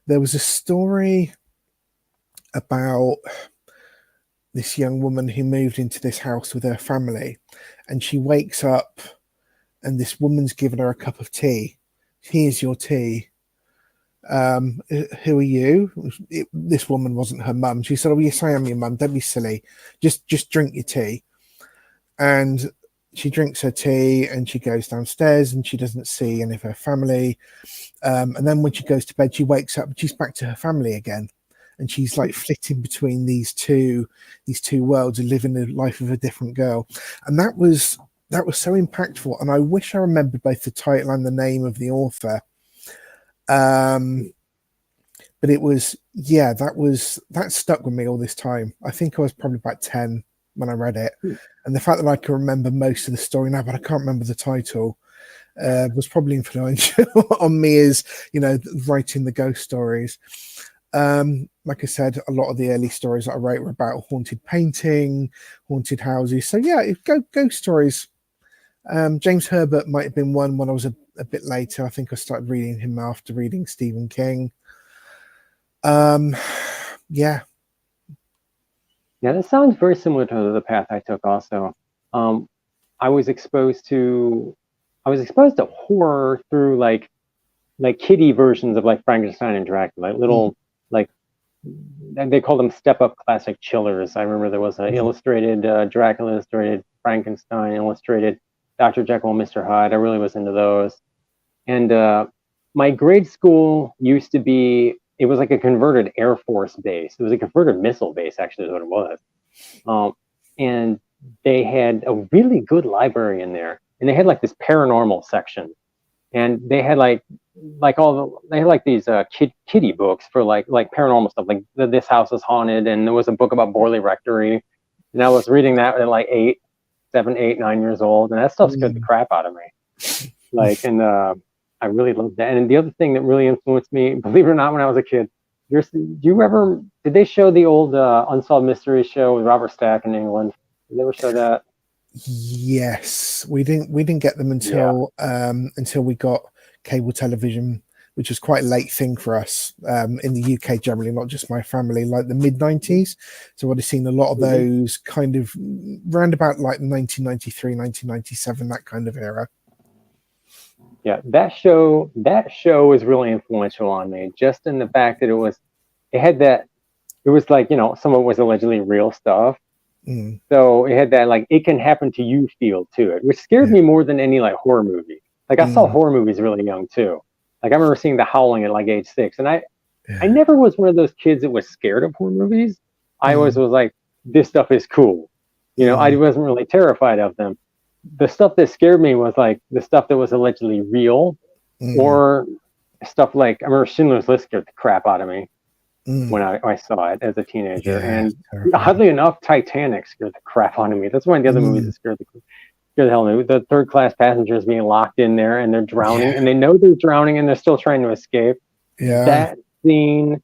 There was a story about this young woman who moved into this house with her family, and she wakes up and this woman's given her a cup of tea. Here's your tea. Who are you? This woman wasn't her mum. She said, "Oh, yes, I am your mum. Don't be silly. Just drink your tea." And she drinks her tea and she goes downstairs and she doesn't see any of her family. And then when she goes to bed, she wakes up and she's back to her family again. And she's like flitting between these two worlds and living the life of a different girl. And that was so impactful. And I wish I remembered both the title and the name of the author. But it was, that stuck with me all this time. I think I was probably about 10 when I read it. And the fact that I can remember most of the story now, but I can't remember the title, was probably influential on me as, writing the ghost stories. Like I said, a lot of the early stories that I wrote were about haunted painting, haunted houses. So yeah, ghost stories. James Herbert might have been one when I was a bit later. I think I started reading him after reading Stephen King. Yeah, that sounds very similar to the path I took also. I was exposed to horror through like kiddie versions of like Frankenstein and Dracula, like little like they call them step up classic chillers. I remember there was an illustrated Dracula, illustrated Frankenstein, illustrated Dr. Jekyll and Mr. Hyde. I really was into those. And my grade school used to be, it was like a converted Air Force base. It was a converted missile base, actually, is what it was. And they had a really good library in there. And they had like this paranormal section. And they had they had like these kiddie books for like paranormal stuff, like This House is Haunted. And there was a book about Borley Rectory. And I was reading that at like 7, 8, 9 years old. And that stuff scared the crap out of me. I really loved that. And the other thing that really influenced me, believe it or not, when I was a kid, did they show the old Unsolved Mysteries show with Robert Stack in England? Did they ever show that? Yes, we didn't get them until we got cable television. which was quite a late thing for us in the UK generally, not just my family, like the mid-90s. So I'd have seen a lot of those kind of round about like 1993, 1997, that kind of era. Yeah, that show was really influential on me, just in the fact that it was like, some of it was allegedly real stuff. So it had that, like, it can happen to you feel to it, which scared me more than any like horror movie. Like, I saw horror movies really young too. Like, I remember seeing The Howling at like age 6, and I never was one of those kids that was scared of horror movies. I always was like, this stuff is cool. I wasn't really terrified of them. The stuff that scared me was like the stuff that was allegedly real, or stuff like, I remember Schindler's List scared the crap out of me when I saw it as a teenager. And oddly enough, Titanic scared the crap out of me. That's one of the other movies that scared the hell out of me. The third class passengers being locked in there and they're drowning, and they know they're drowning and they're still trying to escape. That scene,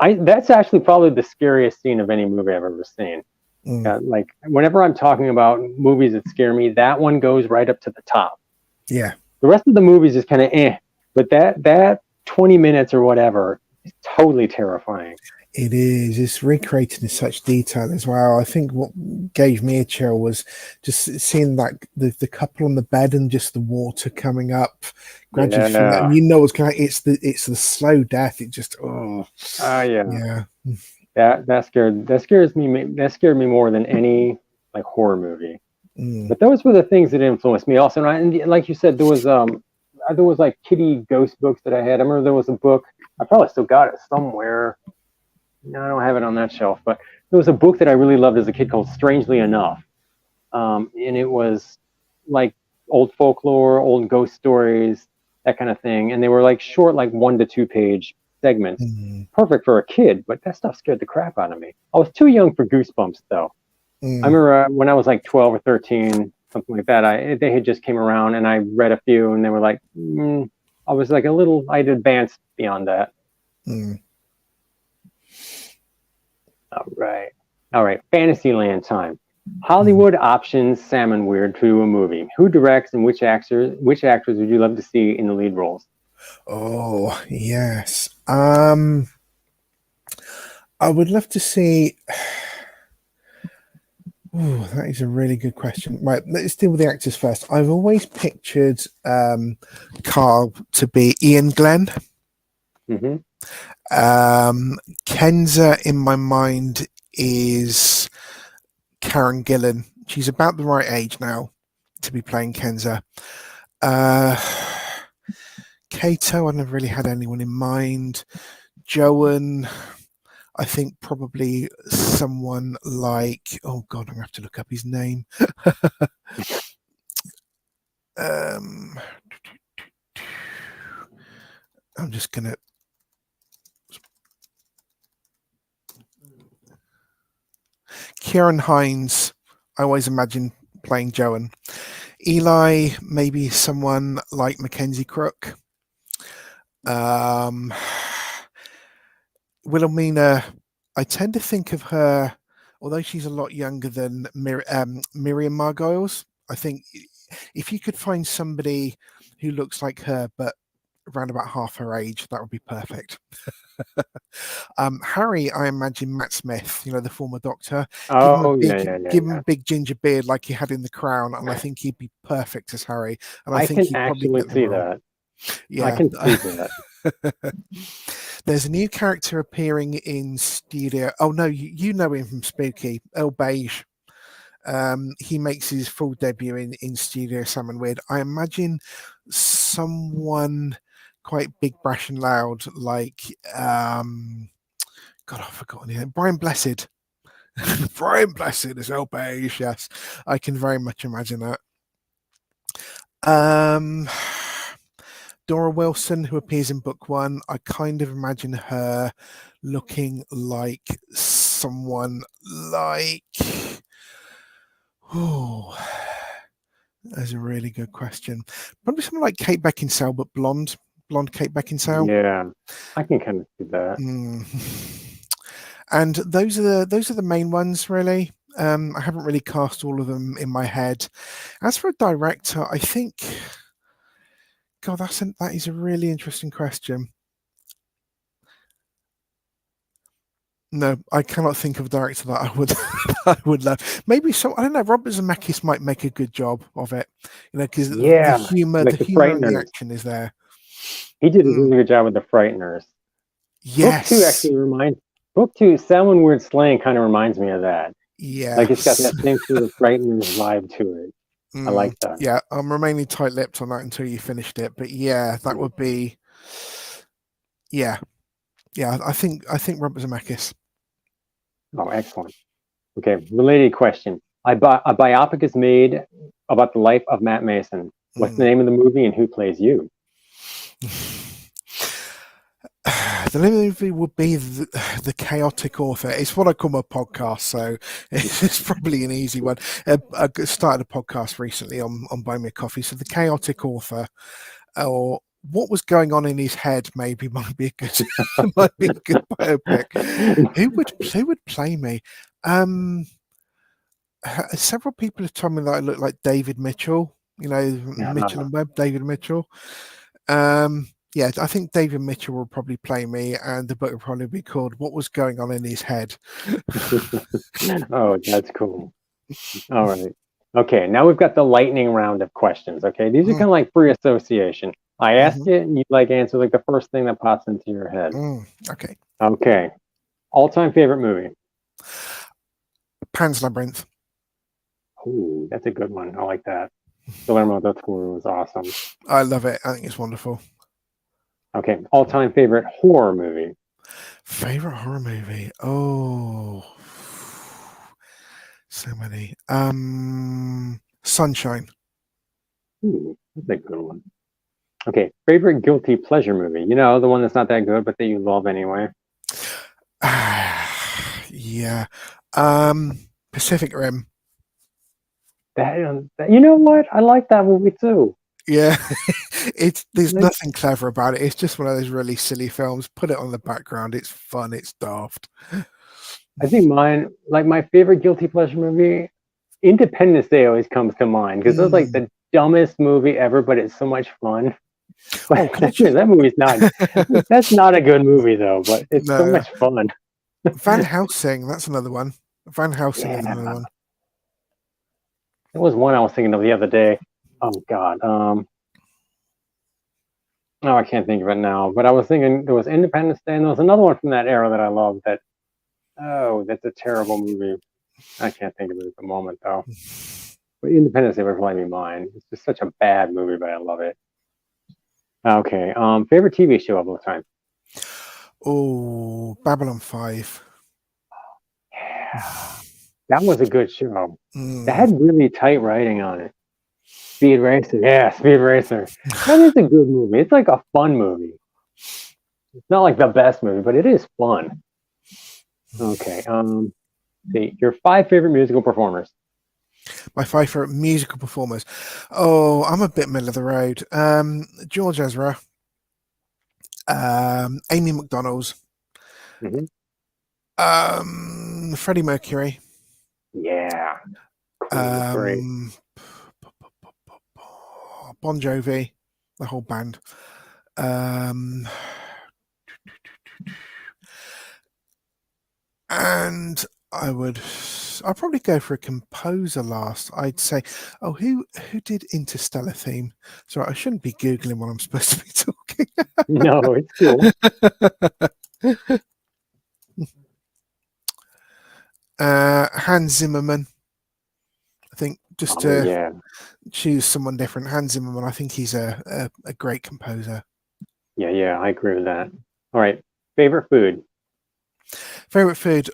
that's actually probably the scariest scene of any movie I've ever seen. Like, whenever I'm talking about movies that scare me, that one goes right up to the top. The rest of the movies is kind of but that 20 minutes or whatever is totally terrifying. It is. It's recreated in such detail as well. I think what gave me a chill was just seeing that the couple on the bed and just the water coming up gradually from that. And it's kind of, it's the slow death. It just That scares me more than any like horror movie. But those were the things that influenced me also. And like you said, there was like kiddie ghost books that I had. I remember there was a book, I probably still got it somewhere. No, I don't have it on that shelf, but there was a book that I really loved as a kid called Strangely Enough. And it was like old folklore, old ghost stories, that kind of thing. And they were like short, like 1 to 2 page segments. Perfect for a kid, but that stuff scared the crap out of me. I was too young for Goosebumps, though. I remember when I was like 12 or 13, something like that, they had just came around and I read a few and they were like, I was like I'd advanced beyond that. All right. Fantasyland time. Hollywood options Salmon Weird to a movie. Who directs and which actors would you love to see in the lead roles? Oh, yes. I would love to see. Oh, that is a really good question. Right, let's deal with the actors first. I've always pictured Carl to be Ian Glenn. Kenza in my mind is Karen Gillan. She's about the right age now to be playing Kenza. Kato, I never really had anyone in mind. Joan, I think probably someone like, oh God, I'm going to have to look up his name. I'm just going to. Kieran Hines, I always imagine playing Joan. Eli, maybe someone like Mackenzie Crook. Wilhelmina, I tend to think of her, although she's a lot younger than Miriam Margolyes. I think if you could find somebody who looks like her but around about half her age, that would be perfect. Harry, I imagine Matt Smith, the former Doctor. Give him a big ginger beard like he had in The Crown, and I think he'd be perfect as Harry. And I think can actually see that. Yeah, I can see that. There's a new character appearing in Studio. Oh no, you know him from Spooky, El Beige. He makes his full debut in Studio Salmon Weird. I imagine someone quite big, brash, and loud, like God, I've forgotten his name. Brian Blessed. Brian Blessed is El Beige. Yes, I can very much imagine that. Dora Wilson, who appears in book 1, I kind of imagine her looking like someone like. Oh, that's a really good question. Probably someone like Kate Beckinsale, but blonde Kate Beckinsale. Yeah, I can kind of see that. And those are the main ones, really. I haven't really cast all of them in my head. As for a director, I think, God, that is a really interesting question. No, I cannot think of a director that I would I would love. Maybe I don't know. Robert Zemeckis might make a good job of it, because the humor, like the humor and the action is there. He did a really good job with The Frighteners. Yes. Book 2, Sound Weird Slang kind of reminds me of that. Yeah. Like it's got that same sort of Frighteners vibe to it. I like that. Yeah, I'm remaining tight-lipped on that until you finished it. But yeah, that would be. Yeah, I think Robert Zemeckis. Oh, excellent. Okay, related question. A biopic is made about the life of Matt Mason. What's the name of the movie and who plays you? The name of the movie would be the Chaotic Author. It's what I call my podcast, so it's probably an easy one. I started a podcast recently on Buy Me a Coffee. So the Chaotic Author, or what was going on in his head, maybe might be a good biopic. Who would play me? Several people have told me that I look like David Mitchell. Mitchell and Webb, David Mitchell. Yeah, I think David Mitchell will probably play me, and the book will probably be called "What Was Going On in His Head." Oh, that's cool. All right. Okay, now we've got the lightning round of questions. Okay, these are kind of like free association. I ask it, and you answer the first thing that pops into your head. Okay. Okay. All-time favorite movie? Pan's Labyrinth. Ooh, that's a good one. I like that. Guillermo del Toro was awesome. I love it. I think it's wonderful. Okay. All-time favorite horror movie? Favorite horror movie? Oh, so many. Sunshine. Ooh, that's a good one. Okay. Favorite guilty pleasure movie? The one that's not that good, but that you love anyway. Yeah. Pacific Rim. You know what? I like that movie too. Yeah, there's nothing clever about it. It's just one of those really silly films. Put it on the background. It's fun. It's daft. I think my favorite guilty pleasure movie, Independence Day always comes to mind because it's like the dumbest movie ever, but it's so much fun. But that movie's that's not a good movie though, but it's so much fun. Van Helsing, that's another one. Van Helsing is another one. There was one I was thinking of the other day. Oh God. I can't think of it now. But I was thinking there was Independence Day, and there was another one from that era that I loved. That's a terrible movie. I can't think of it at the moment though. But Independence Day would probably be mine. It's just such a bad movie, but I love it. Okay. Favorite TV show of all time? Oh, Babylon 5. Yeah. That was a good show. That had really tight writing on it. Speed Racer. Yeah, Speed Racer. That is a good movie. It's like a fun movie. It's not like the best movie, but it is fun. Okay. See, your 5 favorite musical performers. My 5 favorite musical performers. Oh, I'm a bit middle of the road. George Ezra. Amy McDonald's. Freddie Mercury. Yeah. Cool, great. Bon Jovi, the whole band. And I'll probably go for a composer last. I'd say, who did Interstellar theme? Sorry, I shouldn't be Googling what I'm supposed to be talking. No, it's cool. Hans Zimmerman. I think just to choose someone different. Hans Zimmerman, I think he's a great composer. Yeah, I agree with that. All right. Favorite food? Favorite food?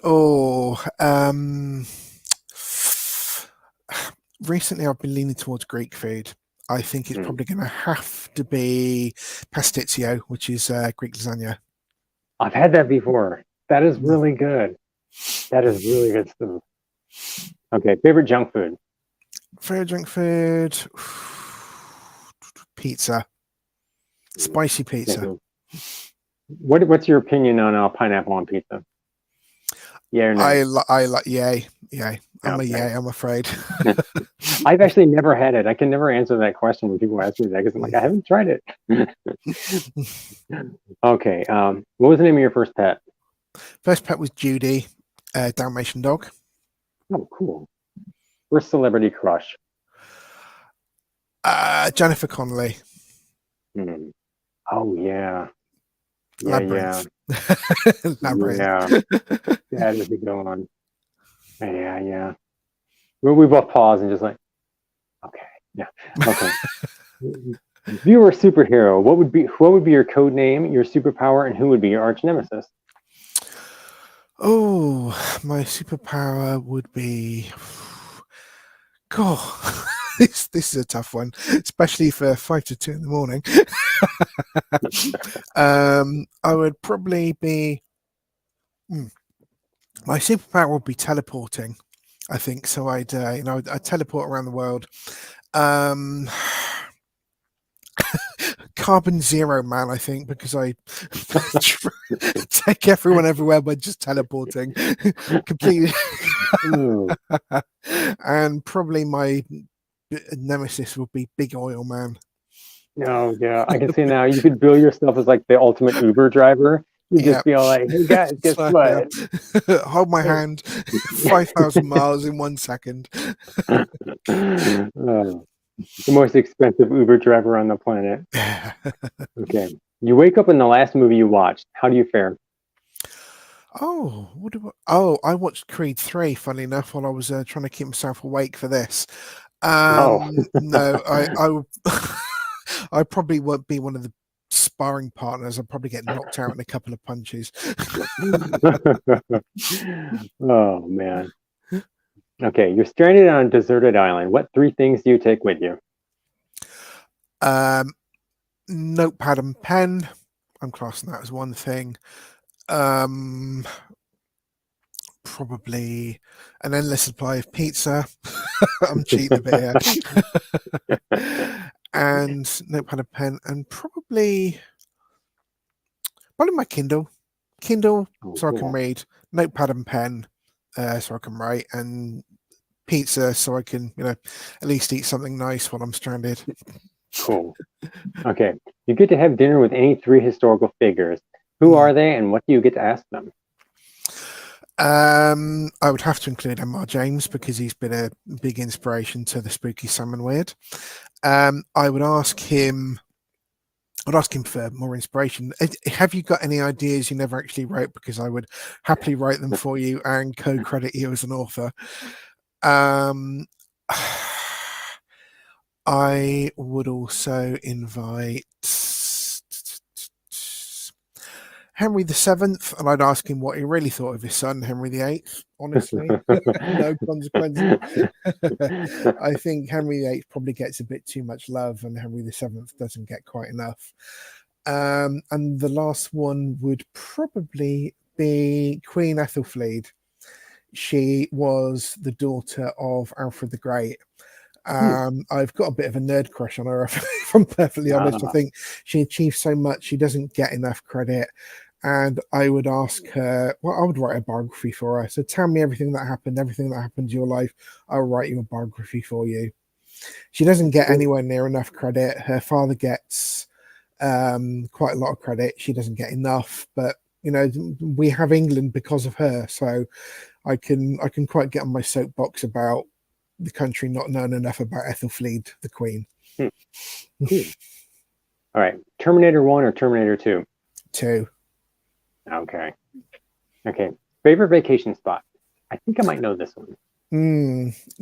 Recently I've been leaning towards Greek food. I think it's probably going to have to be pastitsio, which is Greek lasagna. I've had that before. That is really good. That is really good stuff. Okay, favorite junk food? Favorite junk food? Pizza. Spicy pizza. What's your opinion on pineapple on pizza? Yeah or no? I like yay. I'm a yay, I'm afraid. I've actually never had it. I can never answer that question when people ask me that because I'm like, I haven't tried it. Okay. What was the name of your first pet? First pet was Judy, Dalmatian dog. Oh, cool. First celebrity crush? Jennifer Connelly. Oh, yeah. Labyrinth. Labyrinth. Yeah. That is a good one. Yeah. We both pause and just like, okay. Yeah. Okay. If you were a superhero, what would be your code name, your superpower, and who would be your arch nemesis? Oh, my superpower would be. God, this is a tough one, especially for 5 to 2 in the morning. I would probably be. My superpower would be teleporting. I think so. I'd teleport around the world. Carbon Zero Man, I think, because I take everyone everywhere by just teleporting completely. And probably my nemesis would be Big Oil Man. Oh yeah, I can see now. You could bill yourself as like the ultimate Uber driver. You just feel like, hey guys, guess what? Hold my hand, 5,000 miles in 1 second. The most expensive Uber driver on the planet. Okay. You wake up in the last movie you watched. How do you fare? I watched Creed 3, funny enough, while I was trying to keep myself awake for this. No, I probably won't be one of the sparring partners. I'll probably get knocked out in a couple of punches. Oh, man. Okay, you're stranded on a deserted island. What 3 things do you take with you? Notepad and pen. I'm classing that as one thing. Probably an endless supply of pizza. I'm cheating a bit here. And notepad and pen, and probably my Kindle. So I can read. Notepad and pen, so I can write, and pizza so I can, at least eat something nice while I'm stranded. Cool. Okay. You get to have dinner with any 3 historical figures. Who are they and what do you get to ask them? I would have to include M.R. James because he's been a big inspiration to the Spooky Salmon Weird. I would ask him for more inspiration. Have you got any ideas you never actually wrote? Because I would happily write them for you and co-credit you as an author. I would also invite Henry VII, and I'd ask him what he really thought of his son, Henry VIII, honestly. No consequences. I think Henry VIII probably gets a bit too much love, and Henry VII doesn't get quite enough. And the last one would probably be Queen Ethelflaed. She was the daughter of Alfred the Great. I've got a bit of a nerd crush on her, if I'm perfectly honest. I think she achieved so much, she doesn't get enough credit. And I would ask her, I would write a biography for her. So tell me everything that happened in your life. I'll write you a biography for you. She doesn't get anywhere near enough credit. Her father gets quite a lot of credit. She doesn't get enough, but we have England because of her. So I can quite get on my soapbox about the country not knowing enough about Ethelflaed, the Queen. All right. Terminator 1 or Terminator 2? 2. Okay. Favorite vacation spot? I think I might know this one.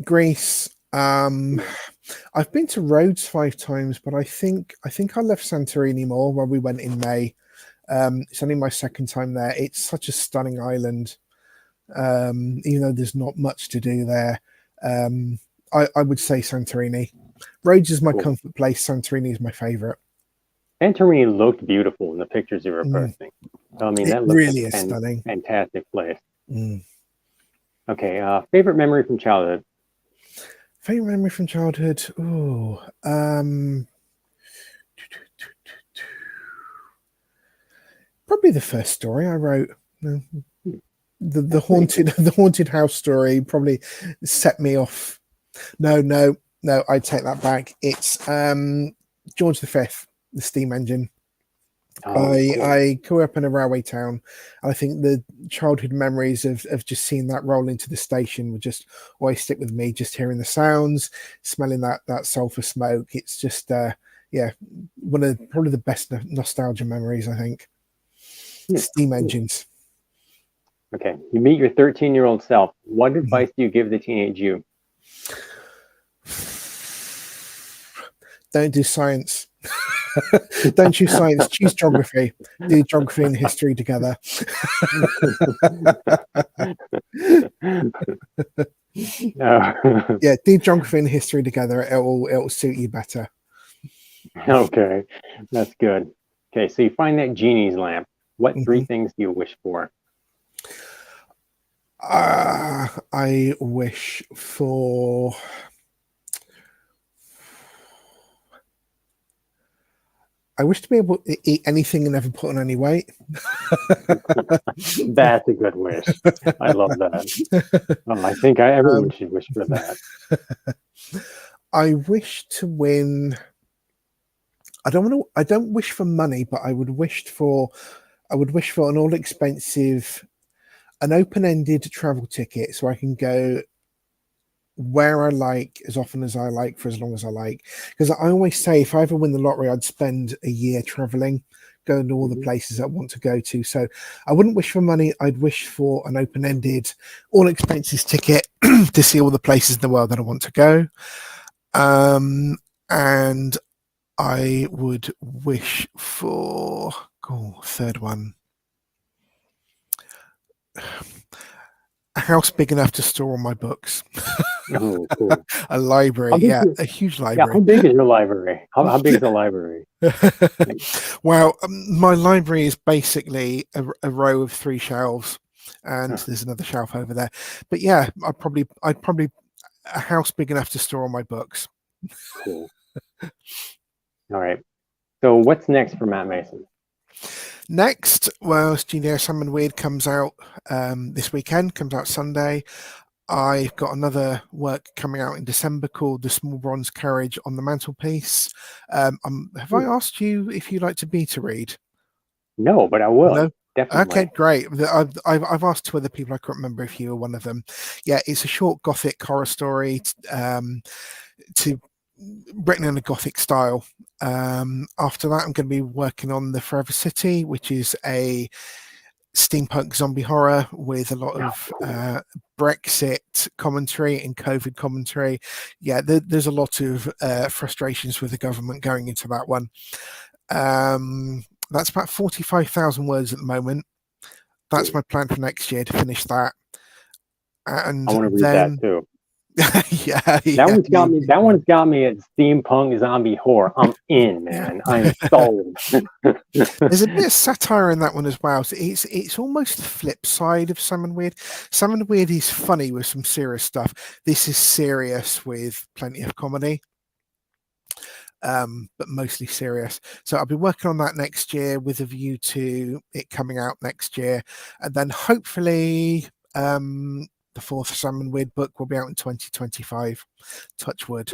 Greece. I've been to Rhodes 5 times, but I think I left Santorini more when we went in May. It's only my second time there. It's such a stunning island. Even though there's not much to do there. I would say Santorini. Rhodes is my comfort place. Santorini is my favorite. Santorini looked beautiful in the pictures you were posting. I mean, that looks really is stunning. Fantastic place. Okay. Favorite memory from childhood? Favorite memory from childhood? Probably the first story I wrote. the haunted house story probably set me off. No, I take that back. It's George V, the steam engine. Oh, cool. I grew up in a railway town, and I think the childhood memories of just seeing that roll into the station would just always stick with me. Just hearing the sounds, smelling that sulfur smoke. It's just one of probably the best nostalgia memories, I think. Steam engines. Okay, you meet your 13-year-old self. What advice do you give the teenage you? Don't do science. Don't choose science, choose geography. Do geography and history together. Yeah, do geography and history together. It'll suit you better. Okay, that's good. Okay, so you find that genie's lamp. What three things do you wish for? I wish for to be able to eat anything and never put on any weight. That's a good wish. I love that. I think everyone should wish for that. I wish to win. I don't wish for money, but I would wish for an all-expensive, an open-ended travel ticket so I can go where I like, as often as I like, for as long as I like. Because I always say, if I ever win the lottery, I'd spend a year traveling, going to all the places I want to go to. So I wouldn't wish for money. I'd wish for an open-ended, all-expenses ticket to see all the places in the world that I want to go. And I would wish for third one. A house big enough to store all my books. Oh, cool. A library, a huge library. Yeah, how big is your library? How big is the library? Well, my library is basically a row of 3 shelves, and there's another shelf over there. But yeah, I'd probably a house big enough to store all my books. Cool. All right. So what's next for Matt Mason? Next, well, Studio Sam and Weird comes out this weekend, comes out Sunday. I've got another work coming out in December called The Small Bronze Carriage on the Mantelpiece. Have I asked you if you like to beta read? No, but I will. No? Definitely. Okay, great. I've asked 2 other people. I can't remember if you were one of them. Yeah, it's a short Gothic horror story written in a Gothic style. After that, I'm going to be working on The Forever City, which is a steampunk zombie horror with a lot of Brexit commentary and COVID commentary. Yeah, there's a lot of frustrations with the government going into that one. That's about 45,000 words at the moment. That's my plan for next year, to finish that. And I want to read that too. That one's got me at steampunk zombie horror. I'm in, man. I'm sold. There's a bit of satire in that one as well. So it's almost the flip side of Sam and Weird. Sam and Weird is funny with some serious stuff. This is serious with plenty of comedy, but mostly serious. So I'll be working on that next year with a view to it coming out next year, and then hopefully the 4th Sam and Weird book will be out in 2025. Touch wood.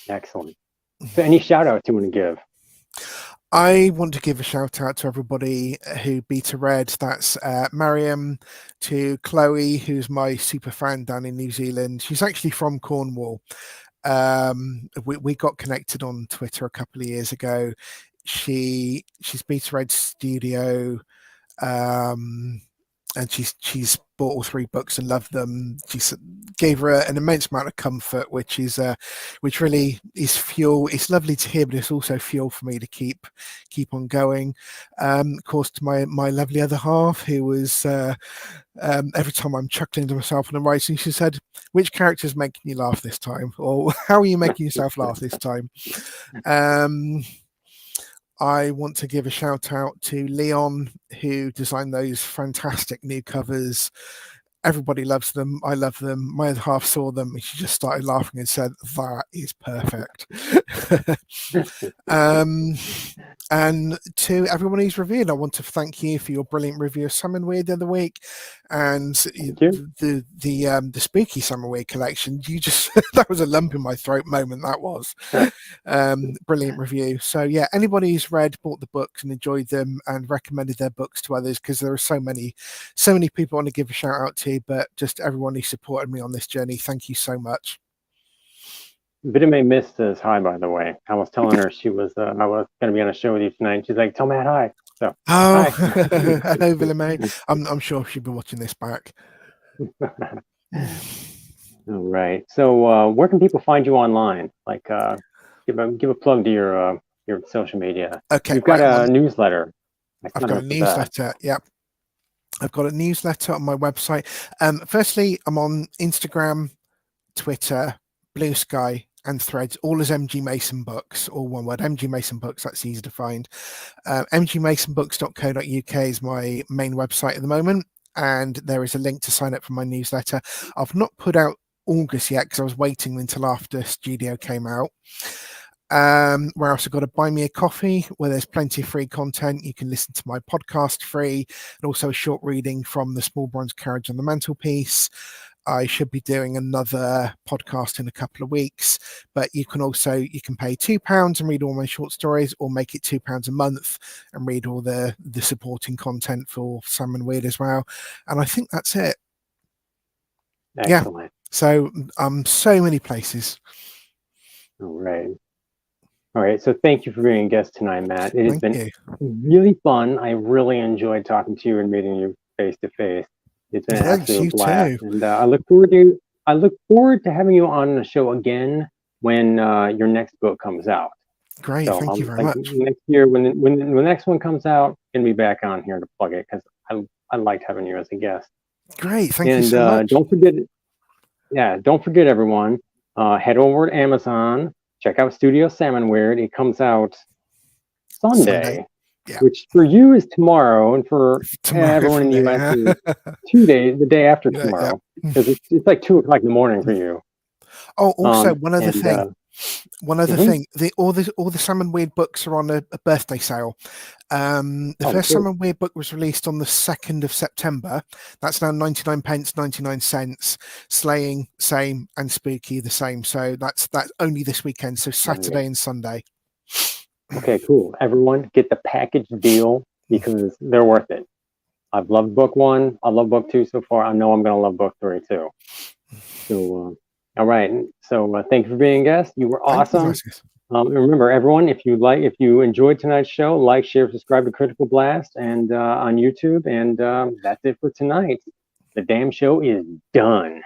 Excellent. So any shout outs you want to give? I want to give a shout out to everybody who beta read. That's Mariam, to Chloe, who's my super fan down in New Zealand. She's actually from Cornwall. We got connected on Twitter a couple of years ago. She's beta read Studio, and she's bought all 3 books and loved them. She gave her an immense amount of comfort, which really is fuel. It's lovely to hear, but it's also fuel for me to keep on going. Of course, to my lovely other half, who was every time I'm chuckling to myself and I'm writing, she said, "Which character's making you laugh this time?" Or "How are you making yourself laugh this time?" I want to give a shout out to Leon, who designed those fantastic new covers. Everybody loves them. I love them. My other half saw them and she just started laughing and said, "That is perfect." And to everyone who's reviewed, I want to thank you for your brilliant review of Salmon Weird the other week, and the spooky Salmon Weird collection. You just that was a lump in my throat moment. That was brilliant review. So yeah, anybody who's bought the books and enjoyed them and recommended their books to others, because there are so many people I want to give a shout out to, but just everyone who supported me on this journey, thank you so much. Vitame missed us hi, by the way. I was telling her I was going to be on a show with you tonight. She's like, "Tell Matt hi." So, hi. Hello, Vitame. I'm sure she'll be watching this back. All right. So, where can people find you online? Like, give a plug to your social media. Okay. You've got a newsletter. I've got a newsletter. Yep. I've got a newsletter on my website. Firstly, I'm on Instagram, Twitter, Blue Sky, and Threads, all as MG Mason Books, all one word, MG Mason Books. That's easy to find. mgmasonbooks.co.uk is my main website at the moment, and there is a link to sign up for my newsletter. I've not put out August yet because I was waiting until after Studio came out. Where else? I've got to buy me a coffee where there's plenty of free content. You can listen to my podcast free, and also a short reading from the Small Bronze Carriage on the Mantelpiece. I should be doing another podcast in a couple of weeks, but you can pay £2 and read all my short stories, or make it £2 a month and read all the supporting content for Salmon Weird as well. And I think that's it. Excellent. Yeah. So so many places. All right. So thank you for being a guest tonight, Matt. It has been really fun. I really enjoyed talking to you and meeting you face to face. It's been an absolute blast, and I look forward to having you on the show again when your next book comes out. Great, so thank you very much. Next year, when the next one comes out, gonna be back on here to plug it, because I liked having you as a guest. Great, thank you so much. Don't forget, everyone, head over to Amazon, check out Studio Salmon Weird. It comes out Sunday. Yeah. Which for you is tomorrow, and for everyone in the US is 2 days, the day after tomorrow, because it's like 2 o'clock in the morning for you. Oh, also one other thing. All the Salmon Weird books are on a birthday sale. The first Salmon Weird book was released on the 2nd of September. That's now 99p, 99 cents. Slaying, same, and Spooky, the same. So that's only this weekend. So Saturday and Sunday. Okay, cool. Everyone, get the package deal because they're worth it. I've loved book 1. I love book 2 so far. I know I'm going to love book 3 too. So, all right. So, thank you for being a guest. You were awesome. Remember, everyone, if you enjoyed tonight's show, like, share, subscribe to Critical Blast and on YouTube. And that's it for tonight. The damn show is done.